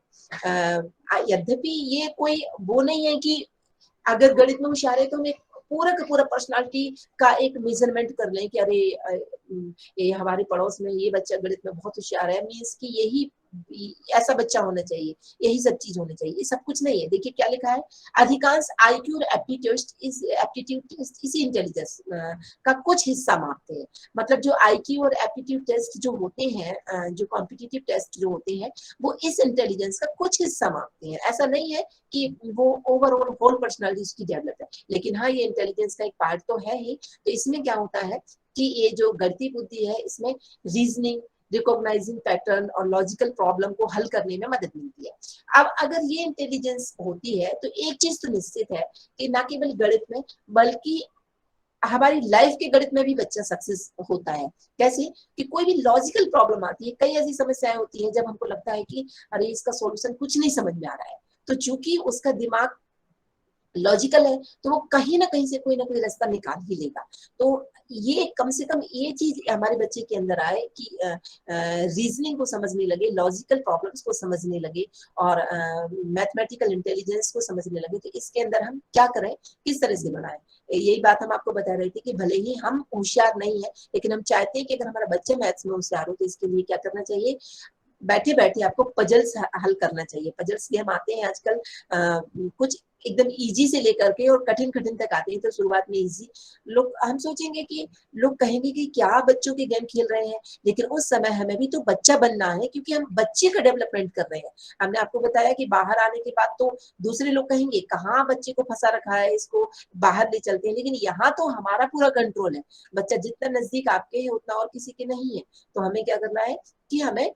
A: यद्यपि ये कोई वो नहीं है कि अगर गणित में होशियार है तो हमें पूरा का पूरा पर्सनालिटी का एक मेजरमेंट कर लें कि अरे ये हमारे पड़ोस में ये बच्चा गणित में बहुत होशियार है, मीन्स कि यही ऐसा बच्चा होना चाहिए, यही सब चीज होनी चाहिए। ये सब कुछ नहीं है। देखिए क्या लिखा है, अधिकांश आईक्यू और एप्टीट्यूड टेस्ट इसी इंटेलिजेंस का कुछ हिस्सा मापते हैं। मतलब जो आईक्यू और एप्टीट्यूड टेस्ट जो होते हैं, जो कॉम्पिटिटिव टेस्ट जो होते हैं, वो इस इंटेलिजेंस का कुछ हिस्सा मापते हैं। ऐसा नहीं है कि वो ओवरऑल होल पर्सनालिटी उसकी डेवलप है, लेकिन हाँ, ये इंटेलिजेंस का एक पार्ट तो है ही। तो इसमें क्या होता है कि ये जो गणितीय बुद्धि है, इसमें रीजनिंग, रिकॉग्नाइजिंग पैटर्न और लॉजिकल प्रॉब्लम को हल करने में मदद मिलती है। अब अगर ये इंटेलिजेंस होती है तो एक चीज तो निश्चित है कि ना केवल गणित में, बल्कि हमारी लाइफ के गणित में भी बच्चा सक्सेस होता है। कैसे? कि कोई भी लॉजिकल प्रॉब्लम आती है, कई ऐसी समस्याएं होती है जब हमको लगता है कि अरे इसका सॉल्यूशन कुछ नहीं समझ में आ रहा है, तो चूंकि उसका दिमाग लॉजिकल है, तो वो कहीं ना कहीं से कोई ना कोई रास्ता निकाल ही लेगा। तो ये कम से कम ये चीज हमारे बच्चे के अंदर आए कि रीजनिंग को समझने लगे, लॉजिकल प्रॉब्लम्स को समझने लगे, और मैथमेटिकल इंटेलिजेंस को समझने लगे। तो इसके अंदर हम क्या करें, किस तरह से बनाएं, यही बात हम आपको बता रहे थे कि भले ही हम होशियार नहीं है, लेकिन हम चाहते हैं कि अगर हमारा बच्चा मैथ्स में होशियार हो, तो इसके लिए क्या करना चाहिए, बैठे बैठे आपको पजल्स हल करना चाहिए। पजल्स गेम आते हैं आजकल, कुछ एकदम इजी से लेकर के और कठिन कठिन तक आते हैं। तो शुरुआत में इजी, लोग हम सोचेंगे कि लोग कहेंगे कि क्या बच्चों के गेम खेल रहे हैं, लेकिन उस समय हमें भी तो बच्चा बनना है, क्योंकि हम बच्चे का डेवलपमेंट कर रहे हैं। हमने आपको बताया कि बाहर आने के बाद तो दूसरे लोग कहेंगे कहाँ बच्चे को फंसा रखा है, इसको बाहर ले चलते हैं, लेकिन यहाँ तो हमारा पूरा कंट्रोल है। बच्चा जितना नजदीक आपके है उतना और किसी के नहीं है। तो हमें क्या करना है कि हमें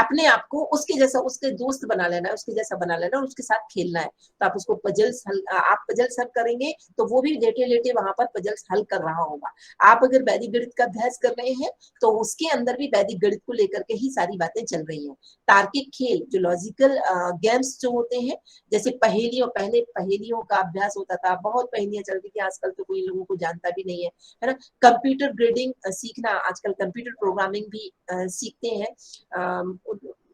A: अपने आप को उसके जैसा, उसके दोस्त बना लेना है, उसके जैसा बना लेना और उसके साथ खेलना है। तो आप उसको पजल्स हल, आप पजल्स हल करेंगे तो वो भी लेटे लेटे वहां पर पजल्स हल कर रहा होगा। आप अगर वैदिक गणित का अभ्यास कर रहे हैं तो उसके अंदर भी वैदिक गणित को लेकर के ही सारी बातें चल रही हैं। तार्किक खेल जो लॉजिकल गेम्स जो होते हैं, जैसे पहेलियों, पहले पहेलियों का अभ्यास होता था, बहुत पहेलियां चलती थी, आजकल तो कोई लोगों को जानता भी नहीं है ना। कंप्यूटर ग्रेडिंग सीखना, आजकल कंप्यूटर प्रोग्रामिंग भी सीखते हैं।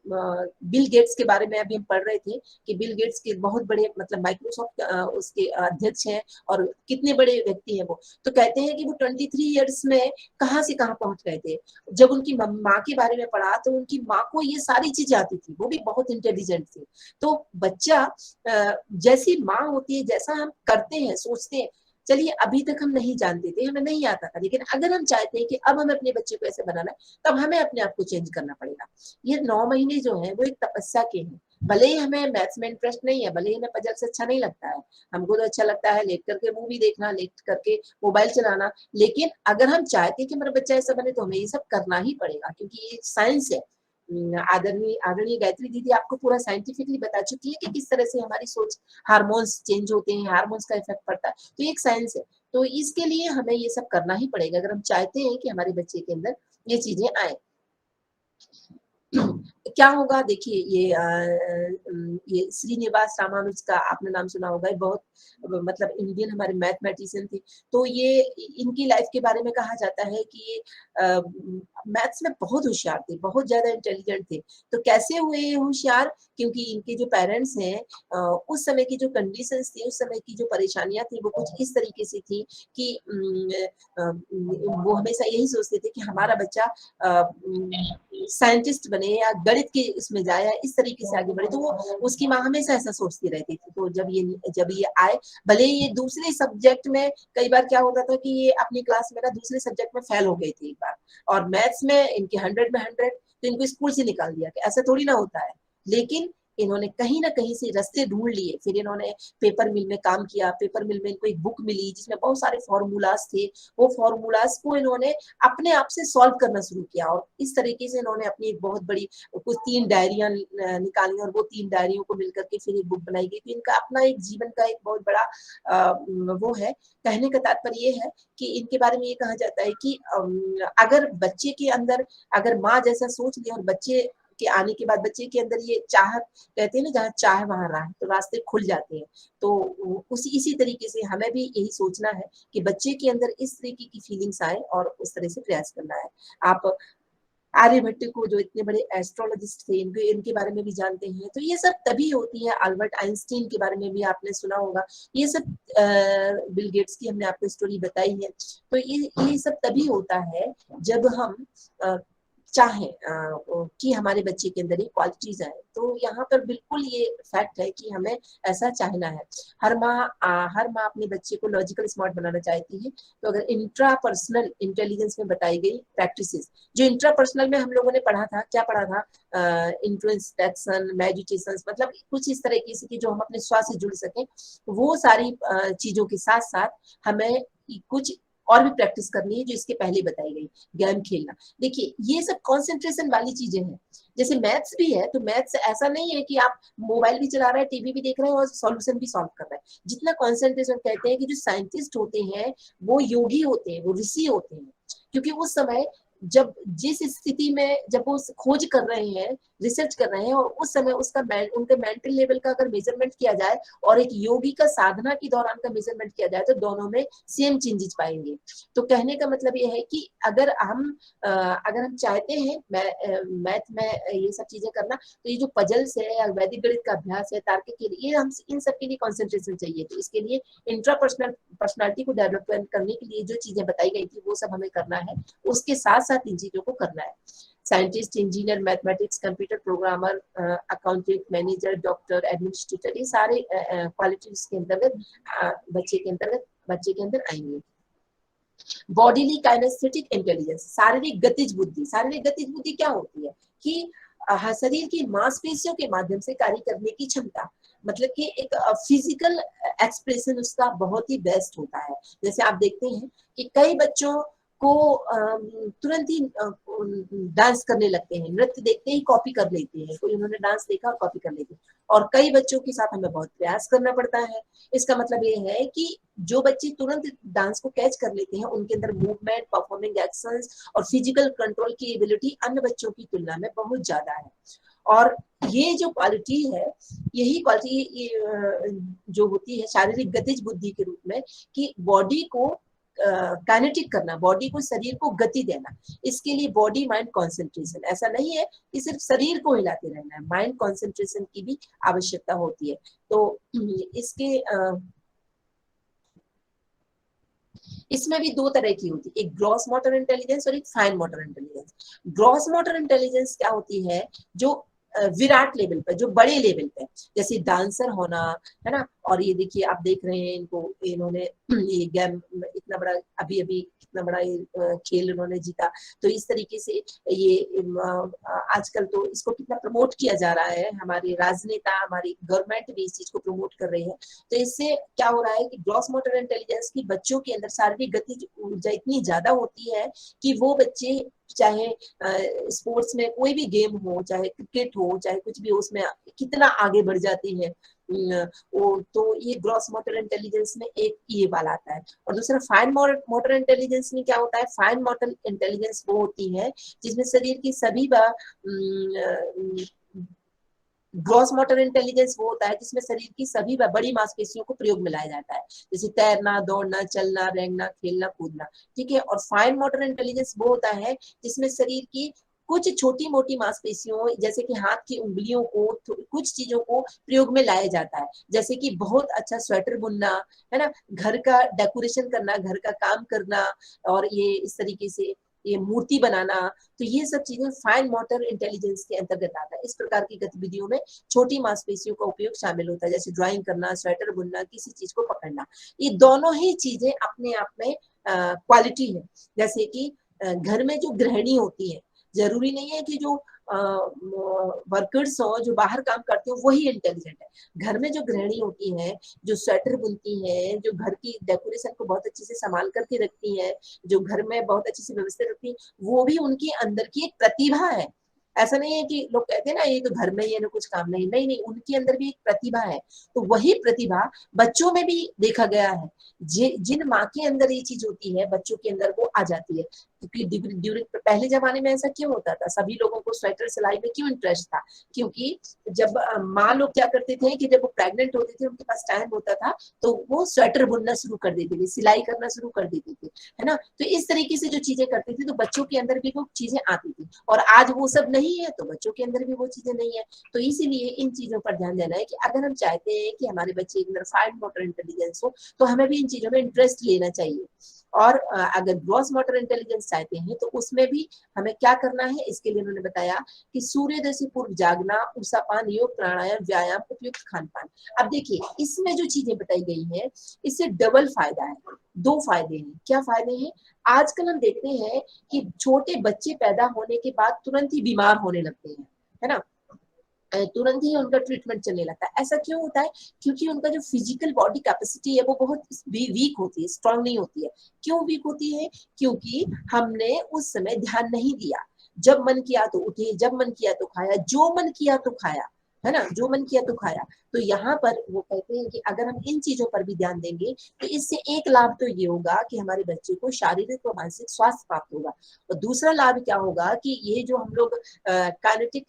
A: बिल गेट्स के बारे में अभी हम पढ़ रहे थे कि बिल गेट्स के बहुत बड़े, मतलब माइक्रोसॉफ्ट उसके अध्यक्ष हैं और कितने बड़े व्यक्ति हैं वो। तो कहते हैं कि वो 23 ईयर्स में कहाँ से कहाँ पहुंच गए थे। जब उनकी माँ के बारे में पढ़ा तो उनकी माँ को ये सारी चीजें आती थी, वो भी बहुत इंटेलिजेंट थी। तो बच्चा जैसी माँ होती है, जैसा हम करते हैं, सोचते हैं, चलिए अभी तक हम नहीं जानते थे, हमें नहीं आता था, लेकिन अगर हम चाहते हैं कि अब हमें अपने बच्चे को ऐसे बनाना है, तब हमें अपने आप को चेंज करना पड़ेगा। ये 9 महीने जो है वो एक तपस्या के हैं। भले ही हमें मैथ्स में इंटरेस्ट नहीं है, भले ही हमें पजल से अच्छा नहीं लगता है, हमको तो अच्छा लगता है लेट करके मूवी देखना, लेट करके मोबाइल चलाना, लेकिन अगर हम चाहते हैं कि हमारा बच्चा ऐसा बने तो हमें ये सब करना ही पड़ेगा, क्योंकि ये साइंस है। आदरणीय आदरणीय गायत्री दीदी आपको पूरा साइंटिफिकली बता चुकी है कि किस तरह से हमारी सोच, हार्मोन्स चेंज होते हैं, हार्मोन्स का इफेक्ट पड़ता है, तो ये एक साइंस है। तो इसके लिए हमें ये सब करना ही पड़ेगा अगर हम चाहते हैं कि हमारे बच्चे के अंदर ये चीजें आए। क्या होगा, देखिए ये श्रीनिवास रामानुज का आपने नाम सुना होगा, बहुत मतलब इंडियन हमारे मैथमेटिशियन थे। तो ये इनकी लाइफ के बारे में कहा जाता है कि ये मैथ्स में बहुत होशियार थे, बहुत ज्यादा इंटेलिजेंट थे। तो कैसे हुए ये होशियार, क्योंकि इनके जो पेरेंट्स हैं, उस समय की जो कंडीशंस थी, उस समय की जो परेशानियां थी, वो कुछ इस तरीके से थी कि वो हमेशा यही सोचते थे कि हमारा बच्चा साइंटिस्ट बने या गणित के इसमें जाए या इस तरीके से आगे बढ़े। तो वो, उसकी माँ हमेशा ऐसा सोचती रहती थी। तो जब ये आए, भले ये दूसरे सब्जेक्ट में, कई बार क्या होता था कि ये अपनी क्लास में ना दूसरे सब्जेक्ट में फेल हो गई थी एक बार, और मैथ्स में इनके 100 में 100, तो इनको स्कूल से निकाल दिया कि ऐसा थोड़ी ना होता है। लेकिन इन्होंने कहीं ना कहीं से रास्ते ढूंढ लिए, फिर इन्होंने पेपर मिल में काम किया। पेपर मिल में इनको एक बुक मिली जिसमें बहुत सारे फॉर्मूलाज थे, वो फॉर्मूलाज को इन्होंने अपने आप से सॉल्व करना शुरू किया, और इस तरीके से इन्होंने अपनी एक बहुत बड़ी कुछ 3 डायरियां निकाली, और वो 3 डायरियों को मिलकर के फिर एक बुक बनाई गई। तो इनका अपना एक जीवन का एक बहुत बड़ा वो है। कहने का तात्पर्य ये है कि इनके बारे में ये कहा जाता है कि अगर बच्चे के अंदर, अगर माँ जैसा सोच ले और बच्चे के आने के बाद बच्चे के अंदर ये चाहत, कहते हैं ना जहाँ चाह वहां राह, तो रास्ते खुल जाते हैं। तो उसी इसी तरीके से हमें भी यही सोचना है कि बच्चे के अंदर इस तरीके की फीलिंग्स आए और उस तरह से प्रयास करना है। आप आर्यभट्ट को, जो इतने बड़े एस्ट्रोलॉजिस्ट थे, इनके बारे में भी जानते हैं। तो ये सब तभी होती है। अल्बर्ट आइंस्टीन के बारे में भी आपने सुना होगा। ये सब बिल गेट्स की हमने आपको स्टोरी बताई है। तो ये सब तभी होता है जब हम चाहें कि हमारे बच्चे के अंदर ये क्वालिटीज आए। तो यहाँ पर बिल्कुल ये फैक्ट है कि हमें ऐसा चाहना है। हर माँ अपने बच्चे को लॉजिकल स्मार्ट बनाना चाहती है। तो अगर इंट्रा पर्सनल इंटेलिजेंस में बताई गई प्रैक्टिसेस, जो इंट्रा पर्सनल में हम लोगों ने पढ़ा था, क्या पढ़ा था, इंट्रोस्पेक्शन, मेडिटेशन, मतलब कुछ इस तरीके से कि जो हम अपने स्वास्थ्य से जुड़ सके, वो सारी चीजों के साथ साथ हमें कुछ और भी प्रैक्टिस करनी है जो इसके पहले बताई गई। गेम खेलना, देखिए ये सब कंसंट्रेशन वाली चीजें हैं। जैसे मैथ्स भी है, तो मैथ्स ऐसा नहीं है कि आप मोबाइल भी चला रहे हैं, टीवी भी देख रहे हैं और सॉल्यूशन भी सॉल्व कर रहे हैं। जितना कंसंट्रेशन, कहते हैं कि जो साइंटिस्ट होते हैं वो योगी होते हैं, वो ऋषि होते हैं, क्योंकि उस समय जब जिस स्थिति में जब वो खोज कर रहे हैं, रिसर्च कर रहे हैं, और उस समय उसका उनके मेंटल लेवल का अगर मेजरमेंट किया जाए और एक योगी का साधना के दौरान का मेजरमेंट किया जाए, तो दोनों में सेम चेंजेस पाएंगे। तो कहने का मतलब ये है कि अगर हम चाहते हैं मैथ में ये सब चीजें करना, तो ये जो पजल्स है या वैदिक गणित का अभ्यास है, तार्किक के लिए, ये हम इन सब के लिए कॉन्सेंट्रेशन चाहिए। तो इसके लिए इंट्रा पर्सनालिटी को डेवलपमेंट करने के लिए जो चीजें बताई गई थी वो सब हमें करना है, उसके साथ साथ इन चीजों को करना है। Scientist, engineer, mathematics, computer programmer, accountant, manager, doctor, administrator, ये सारे क्वालिटीज के अंतर्गत बच्चे के अंदर आएंगे। बॉडीली काइनेस्थेटिक इंटेलिजेंस, शारीरिक गतिज बुद्धि। शारीरिक गतिज बुद्धि क्या होती है कि शरीर की मांसपेशियों के माध्यम से कार्य करने की क्षमता, मतलब कि एक फिजिकल एक्सप्रेशन उसका बहुत ही बेस्ट होता है। जैसे आप देखते हैं कि कई बच्चों को तुरंत ही डांस करने लगते हैं, नृत्य देखते ही कॉपी कर लेते हैं, कोई उन्होंने डांस देखा और कॉपी कर लेते हैं। और कई बच्चों के साथ हमें बहुत प्रयास करना पड़ता है। इसका मतलब ये है कि जो बच्चे तुरंत डांस को कैच कर लेते हैं, उनके अंदर मूवमेंट, परफॉर्मिंग एक्शंस और फिजिकल कंट्रोल की एबिलिटी अन्य बच्चों की तुलना में बहुत ज्यादा है। और ये जो क्वालिटी है, यही क्वालिटी जो होती है शारीरिक गतिज बुद्धि के रूप में, कि बॉडी को काइनेटिक करना, बॉडी को, शरीर को गति देना, इसके लिए बॉडी माइंड कंसंट्रेशन, ऐसा नहीं है कि सिर्फ शरीर को हिलाते रहना है, माइंड कंसंट्रेशन की भी आवश्यकता होती है। तो इसके इसमें भी दो तरह की होती है, एक ग्रॉस मोटर इंटेलिजेंस और एक fine motor intelligence. Gross motor intelligence क्या होती है, जो विराट लेवल पे, जो बड़े लेवल पे, जैसे डांसर होना, है ना। और ये देखिए, आप देख रहे हैं इनको, इन्होंने ये गेम इतना बड़ा, अभी अभी इतना बड़ा ये खेल इन्होंने जीता। तो इस तरीके से ये आजकल तो इसको कितना प्रमोट किया जा रहा है, हमारे राजनेता, हमारी गवर्नमेंट भी इस चीज को प्रमोट कर रही है। तो इससे क्या हो रहा है कि ग्रॉस मोटर इंटेलिजेंस की बच्चों के अंदर शारीरिक गति ऊर्जा इतनी ज्यादा होती है कि वो बच्चे चाहे स्पोर्ट्स में कोई भी गेम हो, चाहे क्रिकेट हो, चाहे कुछ भी हो, उसमें कितना आगे बढ़ जाती है। तो ये ग्रॉस मोटर इंटेलिजेंस में एक ये वाला आता है। और दूसरा फाइन मोटर इंटेलिजेंस में क्या होता है, फाइन मोटर इंटेलिजेंस वो होती है जिसमें शरीर की सभी ग्रॉस मोटर इंटेलिजेंस वो होता है जिसमें शरीर की सभी बड़ी मांसपेशियों को प्रयोग में लाया जाता है, जैसे तैरना, दौड़ना, चलना, रेंगना, खेलना, कूदना, ठीक है। और फाइन मोटर इंटेलिजेंस वो होता है जिसमें शरीर की कुछ छोटी मोटी मांसपेशियों, जैसे कि हाथ की उंगलियों को, कुछ चीजों को प्रयोग में लाया जाता है, जैसे कि बहुत अच्छा स्वेटर बुनना, है ना, घर का डेकोरेशन करना, घर का काम करना, और ये इस तरीके से ये मूर्ति बनाना। तो ये सब चीजें फाइन मोटर इंटेलिजेंस के अंतर्गत आता है। इस प्रकार की गतिविधियों में छोटी मांसपेशियों का उपयोग शामिल होता है, जैसे ड्राइंग करना, स्वेटर बुनना, किसी चीज को पकड़ना। ये दोनों ही चीजें अपने आप में क्वालिटी है। जैसे कि घर में जो गृहिणी होती है, जरूरी नहीं है कि जो वर्कर्स हो, जो बाहर काम करते हो, वही इंटेलिजेंट है। घर में जो गृहिणी होती है, जो स्वेटर बुनती है, जो घर की डेकोरेशन को बहुत अच्छे से संभाल करके रखती है, जो घर में बहुत अच्छे से व्यवस्थित रखती है, वो भी उनकी अंदर की एक प्रतिभा है। ऐसा नहीं है कि लोग कहते हैं ना ये तो घर में ही है ना, कुछ काम नहीं, नहीं नहीं, उनके अंदर भी एक प्रतिभा है। तो वही प्रतिभा बच्चों में भी देखा गया है। जिन माँ के अंदर ये चीज होती है, बच्चों के अंदर वो आ जाती है। क्योंकि ड्यूरिंग पहले जमाने में ऐसा क्यों होता था, सभी लोगों को स्वेटर सिलाई में क्यों इंटरेस्ट था, क्योंकि जब माँ लोग क्या करते थे कि जब वो प्रेग्नेंट होते थे, उनके पास टाइम होता था, तो वो स्वेटर बुनना शुरू कर देते थे, सिलाई करना शुरू कर देते थे, है ना। तो इस तरीके से जो चीजें करते थे, तो बच्चों के अंदर भी वो चीजें आती थी। और आज वो सब नहीं है, तो बच्चों के अंदर भी वो चीजें नहीं है। तो इसीलिए इन चीजों पर ध्यान देना है कि अगर हम चाहते हैं कि हमारे बच्चे के अंदर फाइन मोटर इंटेलिजेंस हो, तो हमें भी इन चीजों में इंटरेस्ट लेना चाहिए। और अगर ग्रॉस मोटर इंटेलिजेंस चाहते हैं, तो उसमें भी हमें क्या करना है, इसके लिए उन्होंने बताया कि सूर्योदय से पूर्व जागना, उषापान, योग, प्राणायाम, व्यायाम, उपयुक्त खान पान। अब देखिए, इसमें जो चीजें बताई गई हैं, इससे डबल फायदा है, दो फायदे हैं। क्या फायदे हैं? आजकल हम देखते हैं कि छोटे बच्चे पैदा होने के बाद तुरंत ही बीमार होने लगते हैं, है ना, तुरंत ही उनका ट्रीटमेंट चलने लगता है। ऐसा क्यों होता है? क्योंकि उनका जो फिजिकल बॉडी कैपेसिटी है, वो बहुत वीक होती है, स्ट्रांग नहीं होती है। क्यों वीक होती है? क्योंकि हमने उस समय ध्यान नहीं दिया। जब मन किया तो उठे, जब मन किया तो खाया, जो मन किया तो खाया, है ना, जो मन किया तो खाया। तो यहाँ पर वो कहते हैं कि अगर हम इन चीजों पर भी ध्यान देंगे, तो इससे एक लाभ तो ये होगा कि हमारे बच्चे को शारीरिक और मानसिक स्वास्थ्य प्राप्त होगा। और दूसरा लाभ क्या होगा कि ये जो हम लोग काइनेटिक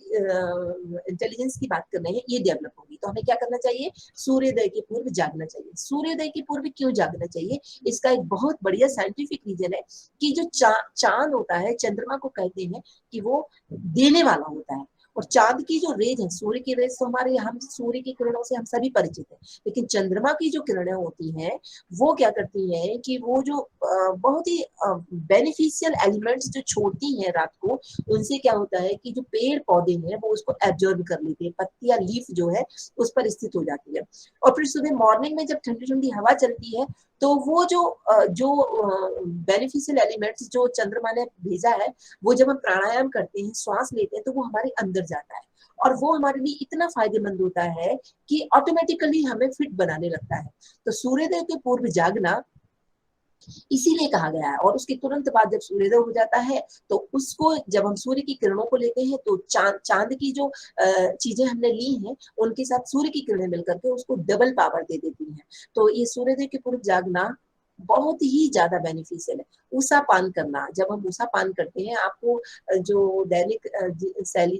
A: इंटेलिजेंस की बात कर रहे हैं, ये डेवलप होगी। तो हमें क्या करना चाहिए? सूर्योदय के पूर्व जागना चाहिए। सूर्योदय के पूर्व क्यों जागना चाहिए? इसका एक बहुत बढ़िया साइंटिफिक रीजन है कि जो चांद होता है, चंद्रमा को कहते हैं कि वो देने वाला होता है। और चांद की जो रेज है, सूर्य की रेज तो हमारे, हम सूर्य की किरणों से हम सभी परिचित हैं, लेकिन चंद्रमा की जो किरणें होती हैं, वो क्या करती हैं कि वो जो बहुत ही बेनिफिशियल एलिमेंट्स जो छोड़ती हैं रात को, उनसे क्या होता है कि जो पेड़ पौधे हैं वो उसको एब्जॉर्ब कर लेते हैं, पत्ती या लीफ जो है उस पर स्थित हो जाती है। और फिर सुबह मॉर्निंग में जब ठंडी ठंडी हवा चलती है, तो वो जो बेनिफिशियल एलिमेंट्स जो चंद्रमा ने भेजा है, वो जब हम प्राणायाम करते हैं, श्वास लेते हैं, तो वो हमारे अंदर जाता है। और वो हमारे लिए इतना फायदेमंद होता है कि ऑटोमेटिकली हमें फिट बनाने लगता है। तो सूर्योदय के पूर्व जागना इसीलिए कहा गया है। और उसके तुरंत बाद जब सूर्योदय हो जाता है तो उसको, जब हम सूर्य की किरणों को लेते हैं तो चांद की जो चीजें हमने ली हैं उनके साथ सूर्य की किरणें मिलकर के उसको डबल पावर दे देती हैं। तो ये सूर्योदय के पूर्व जागना बहुत ही ज्यादा बेनिफिशियल है। ऊषा पान करना, जब हम ऊषा पान करते हैं, आपको जो दैनिक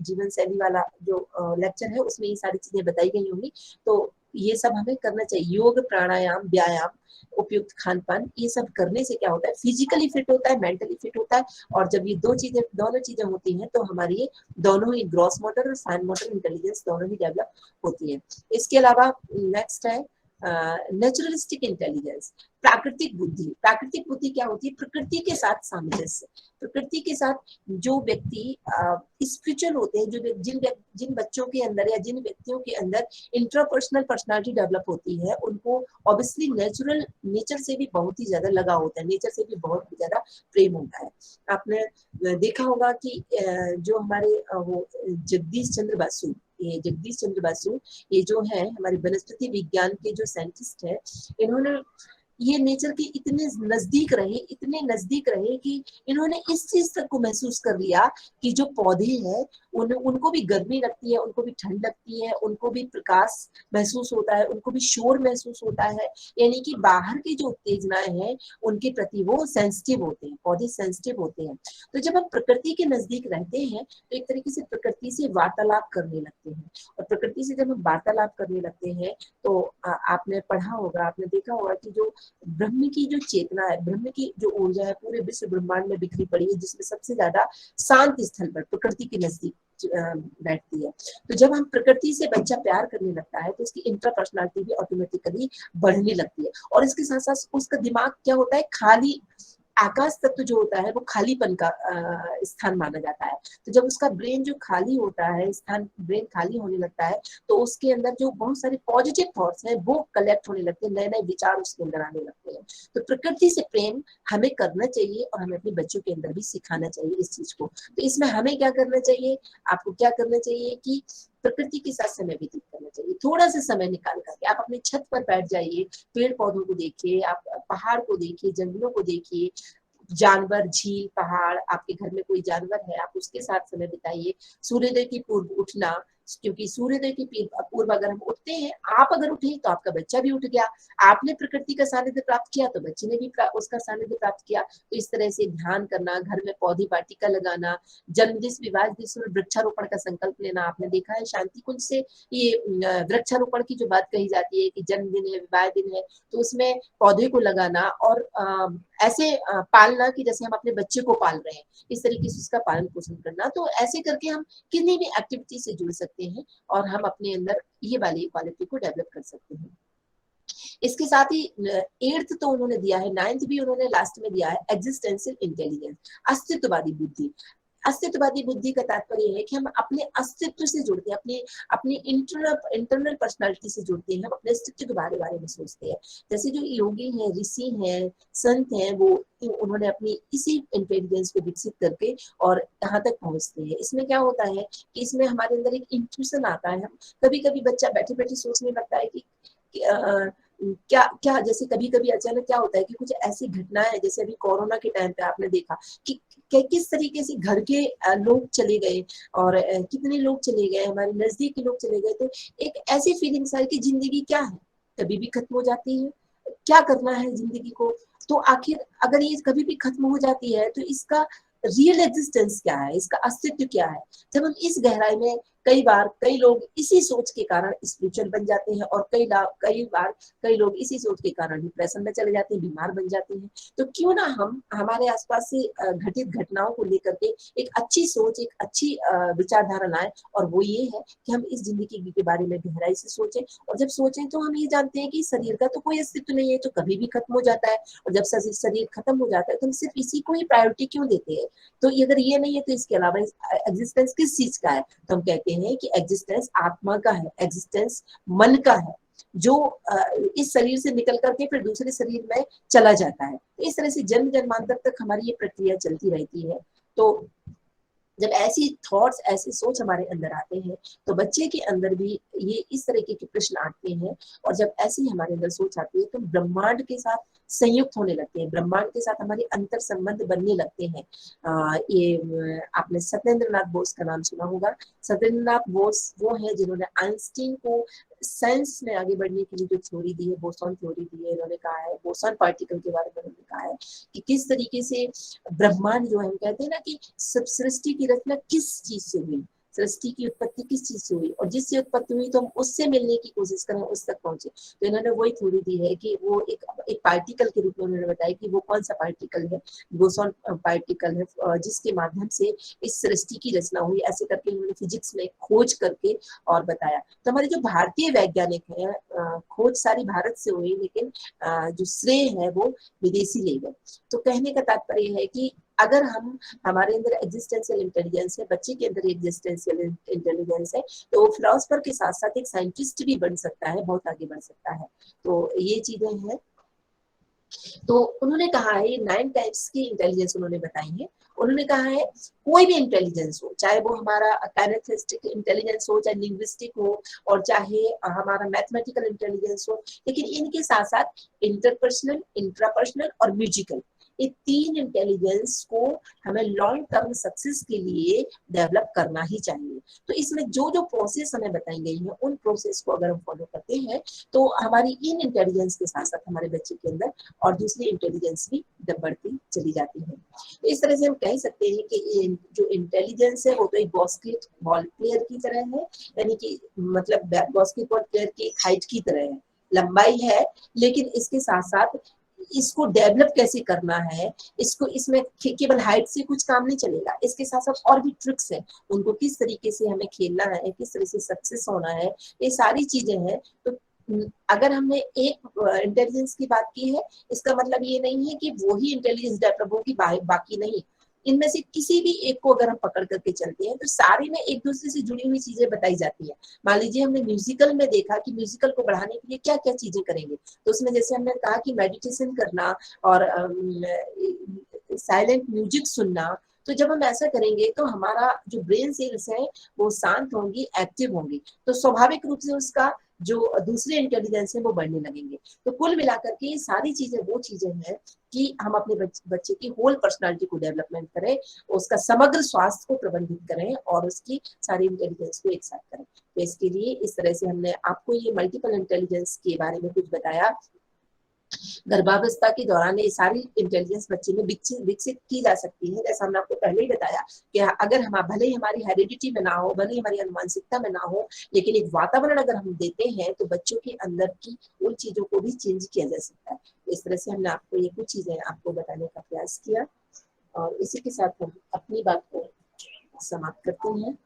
A: जीवन शैली वाला जो लेक्चर है उसमें ये सारी चीजें बताई गई होंगी। तो ये सब हमें करना चाहिए, योग, प्राणायाम, व्यायाम, उपयुक्त खान पान, ये सब करने से क्या होता है, फिजिकली फिट होता है, मेंटली फिट होता है। और जब ये दोनों चीजें होती हैं तो हमारी दोनों ही ग्रॉस मोटर और फाइन मोटर इंटेलिजेंस दोनों ही डेवलप होती है। इसके अलावा नेक्स्ट है नेचुरलिस्टिक इंटेलिजेंस, प्राकृतिक बुद्धि। प्राकृतिक बुद्धि क्या होती है, प्रकृति के साथ सामंजस्य। प्रकृति के साथ जो व्यक्ति स्पिरिचुअल होते हैं, जो जिन बच्चों के अंदर या जिन व्यक्तियों के अंदर इंट्रापर्सनल पर्सनालिटी डेवलप होती है, उनको ऑब्वियसली नेचर से भी बहुत ही ज्यादा लगाव होता है, नेचर से भी बहुत ही ज्यादा प्रेम होता है। आपने देखा होगा कि जो हमारे वो जगदीश चंद्र बासु, ये जो है हमारे वनस्पति विज्ञान के जो साइंटिस्ट है, इन्होंने ये नेचर के इतने नजदीक रहे कि इन्होंने इस चीज तक को महसूस कर लिया कि जो पौधे हैं उनको भी गर्मी लगती है, उनको भी ठंड लगती है, उनको भी प्रकाश महसूस होता है, उनको भी शोर महसूस होता है। यानी कि बाहर की जो उत्तेजनाएं हैं उनके प्रति वो सेंसिटिव होते हैं, पौधे सेंसिटिव होते हैं। तो जब हम प्रकृति के नजदीक रहते हैं तो एक तरीके से प्रकृति से वार्तालाप करने लगते हैं। और प्रकृति से जब हम वार्तालाप करने लगते हैं तो आपने पढ़ा होगा, आपने देखा होगा कि जो ब्रह्म की जो चेतना है, ब्रह्म की जो ऊर्जा है पूरे विश्व ब्रह्मांड में बिखरी पड़ी है, जिसमें सबसे ज्यादा शांत स्थल पर प्रकृति के नजदीक बैठती है। तो जब हम प्रकृति से बच्चा प्यार करने लगता है तो उसकी इंट्रापर्सनालिटी भी ऑटोमेटिकली बढ़ने लगती है। और इसके साथ साथ उसका दिमाग क्या होता है, खाली आकाश तत्व जो होता है वो खालीपन का स्थान माना जाता है। तो जब उसका ब्रेन जो खाली होता है, ब्रेन खाली होने लगता है तो उसके अंदर जो बहुत सारे पॉजिटिव थॉट्स हैं वो कलेक्ट होने लगते हैं, नए नए विचार उसके अंदर आने लगते हैं। तो प्रकृति से प्रेम हमें करना चाहिए और हमें अपने बच्चों के अंदर भी सिखाना चाहिए इस चीज को। तो इसमें हमें क्या करना चाहिए, आपको क्या करना चाहिए कि प्रकृति के साथ समय व्यतीत करना चाहिए। थोड़ा सा समय निकाल करके आप अपने छत पर बैठ जाइए, पेड़ पौधों को देखिए, आप पहाड़ को देखिए, जंगलों को देखिए, जानवर, झील, पहाड़, आपके घर में कोई जानवर है आप उसके साथ समय बिताइए। सूर्योदय की पूर्व उठना, क्योंकि सूर्योदय की पूर्व अगर हम उठते हैं, आप अगर उठे तो आपका बच्चा भी उठ गया, आपने प्रकृति का सानिध्य प्राप्त किया तो बच्चे ने भी उसका सानिध्य प्राप्त किया। तो इस तरह से ध्यान करना, घर में पौधी वाटिका लगाना, जन्मदिवस विवाह दिवस में वृक्षारोपण का संकल्प लेना। आपने देखा है शांति कुंज से ये वृक्षारोपण की जो बात कही जाती है कि जन्मदिन है, विवाह दिन है, तो उसमें पौधे को लगाना और ऐसे पालना कि जैसे हम अपने बच्चे को पाल रहे हैं, इस तरीके से उसका पालन पोषण करना। तो ऐसे करके हम किसी भी एक्टिविटी से जुड़ सकते हैं और हम अपने अंदर ये वाली क्वालिटी को डेवलप कर सकते हैं। इसके साथ ही 8th तो उन्होंने दिया है, 9th भी उन्होंने लास्ट में दिया है, एग्जिस्टेंशियल इंटेलिजेंस, अस्तित्ववादी बुद्धि। अस्तित्ववादी बुद्धि का तात्पर्य है कि हम अपने अस्तित्व से जुड़ते हैं, अपनी इंटरनल पर्सनालिटी से जुड़ते हैं, हम अपने अस्तित्व के बारे में सोचते हैं। जैसे जो योगी हैं, ऋषि हैं, संत हैं, वो उन्होंने अपनी इसी इंटेलिजेंस को विकसित करके और यहाँ तक पहुंचते हैं। इसमें क्या होता है कि इसमें हमारे अंदर एक इंट्यूशन आता है। हम कभी कभी बच्चा बैठे बैठे सोचने लगता है कि क्या क्या, जैसे कभी कभी अचानक क्या होता है कि कुछ ऐसी घटनाएं, जैसे अभी कोरोना के टाइम पे आपने देखा कि किस तरीके से घर के लोग चले गए और कितने लोग चले गए, हमारे नजदीक के लोग चले गए। तो एक ऐसी फीलिंग्स आई कि जिंदगी क्या है, कभी भी खत्म हो जाती है, क्या करना है जिंदगी को। तो आखिर अगर ये कभी भी खत्म हो जाती है तो इसका रियल एग्जिस्टेंस क्या है, इसका अस्तित्व क्या है। जब हम इस गहराई में, कई लोग इसी सोच के कारण स्पिरिचुअल बन जाते हैं और कई लोग इसी सोच के कारण डिप्रेशन में चले जाते हैं, बीमार बन जाते हैं। तो क्यों ना हम हमारे आसपास से घटित घटनाओं को लेकर के एक अच्छी सोच, एक अच्छी विचारधारा लाएं, और वो ये है कि हम इस जिंदगी के बारे में गहराई से सोचें। और जब सोचें तो हम ये जानते हैं कि शरीर का तो कोई अस्तित्व नहीं है, तो कभी भी खत्म हो जाता है। और जब शरीर खत्म हो जाता है तो हम सिर्फ इसी को ही प्रायोरिटी क्यों देते हैं। तो अगर ये नहीं है तो इसके अलावा एग्जिस्टेंस किस चीज का है, तो हम कहते हैं कि एग्जिस्टेंस आत्मा का है, एग्जिस्टेंस मन का है, जो इस शरीर से निकल करके फिर दूसरे शरीर में चला जाता है। इस तरह से जन्म जन्मांतर तक हमारी ये प्रक्रिया चलती रहती है। तो जब ऐसी थॉट्स, ऐसे सोच हमारे अंदर आते हैं तो बच्चे के अंदर भी ये इस तरीके के प्रश्न आते हैं, और जब ऐसी हमारे अंदर सोच आती है तो ब्रह्मांड के साथ संयुक्त होने लगते हैं, ब्रह्मांड के साथ हमारे अंतर संबंध बनने लगते हैं। आपने सत्येंद्र नाथ बोस का नाम सुना होगा। सत्येंद्र नाथ बोस वो है जिन्होंने आइंस्टीन को साइंस में आगे बढ़ने के लिए जो थ्योरी दी है, बोसॉन थ्योरी दी है, इन्होंने कहा है, बोसॉन पार्टिकल के बारे में उन्होंने कहा है कि किस तरीके से ब्रह्मांड जो है, हम कहते हैं ना कि सब सृष्टि की रचना किस चीज से हुई, सृष्टि की उत्पत्ति किस चीज से हुई, और जिससे उत्पत्ति हुई तो हम उससे मिलने की कोशिश करें, उस तक पहुंचे। तो इन्होंने वही थ्योरी दी है कि वो एक पार्टिकल के रूप में उन्होंने बताया कि वो कौन सा पार्टिकल है, बोसॉन पार्टिकल है, जिसके माध्यम से इस सृष्टि की रचना हुई। ऐसे करके उन्होंने फिजिक्स में खोज करके और बताया। तो हमारे जो भारतीय वैज्ञानिक हैं, खोज सारी भारत से हुई, लेकिन जो श्रेय है वो विदेशी ले गए। तो कहने का तात्पर्य है कि अगर हम, हमारे अंदर एग्जिस्टेंशियल इंटेलिजेंस है, बच्चे के अंदर एग्जिस्टेंशियल इंटेलिजेंस है, तो वो फिलोसफर के साथ साथ एक साइंटिस्ट भी बन सकता है, बहुत आगे बढ़ सकता है। तो ये चीजें हैं। तो उन्होंने कहा है, ये 9 टाइप्स की इंटेलिजेंस उन्होंने बताई है। उन्होंने कहा है कोई भी इंटेलिजेंस हो, चाहे वो हमारा काइनेस्थेटिक इंटेलिजेंस हो, चाहे लिंग्विस्टिक हो, और चाहे हमारा मैथमेटिकल इंटेलिजेंस हो, लेकिन इनके साथ साथ इंटरपर्सनल, इंट्रापर्सनल और म्यूजिकल, ये 3 इंटेलिजेंस को हमें लॉन्ग टर्म सक्सेस के लिए डेवलप करना ही चाहिए। तो इसमें जो जो प्रोसेस हमें बताई गई है, उन प्रोसेस को अगर हम फॉलो करते हैं तो हमारी इन इंटेलिजेंस के साथ साथ हमारे बच्चे के अंदर और दूसरी इंटेलिजेंस भी बढ़ती चली जाती है। तो इस तरह से हम कह सकते हैं कि जो इंटेलिजेंस है वो तो एक बास्केटबॉल प्लेयर की तरह है, यानी कि मतलब बास्केटबॉल प्लेयर की हाइट की तरह है, लंबाई है, लेकिन इसके साथ साथ इसको डेवलप कैसे करना है, इसको, इसमें केवल हाइट से कुछ काम नहीं चलेगा, इसके साथ साथ और भी ट्रिक्स है, उनको किस तरीके से हमें खेलना है, किस तरह से सक्सेस होना है, ये सारी चीजें हैं। तो अगर हमने एक इंटेलिजेंस की बात की है, इसका मतलब ये नहीं है कि वो ही इंटेलिजेंस डेवलप होगी, बाकी नहीं। इनमें से किसी भी एक को अगर हम पकड़ करके चलते हैं तो सारी में एक दूसरे से जुड़ी हुई चीजें बताई जाती है। मान लीजिए हमने म्यूजिकल में देखा कि म्यूजिकल को बढ़ाने के लिए क्या क्या चीजें करेंगे, तो उसमें जैसे हमने कहा कि मेडिटेशन करना और साइलेंट म्यूजिक सुनना। तो जब हम ऐसा करेंगे तो हमारा जो ब्रेन सेल्स है वो शांत होंगी, एक्टिव होंगी, तो स्वाभाविक रूप से उसका जो दूसरे इंटेलिजेंस है वो बढ़ने लगेंगे। तो कुल मिलाकर के ये सारी चीजें वो चीजें हैं कि हम अपने बच्चे की होल पर्सनालिटी को डेवलपमेंट करें, उसका समग्र स्वास्थ्य को प्रबंधित करें और उसकी सारी इंटेलिजेंस को एक साथ करें। तो इसके लिए इस तरह से हमने आपको ये मल्टीपल इंटेलिजेंस के बारे में कुछ बताया। गर्भावस्था के दौरान ये सारी इंटेलिजेंस बच्चे में विकसित की जा सकती है। जैसा हमने आपको पहले ही बताया कि अगर हम, भले ही हमारी हेरिडिटी में ना हो, भले ही हमारी अनुवांशिकता में ना हो, लेकिन एक वातावरण अगर हम देते हैं तो बच्चों के अंदर की उन चीजों को भी चेंज किया जा सकता है। इस तरह से हमने आपको ये कुछ चीजें आपको बताने का प्रयास किया, और इसी के साथ हम अपनी बात को समाप्त करते हैं।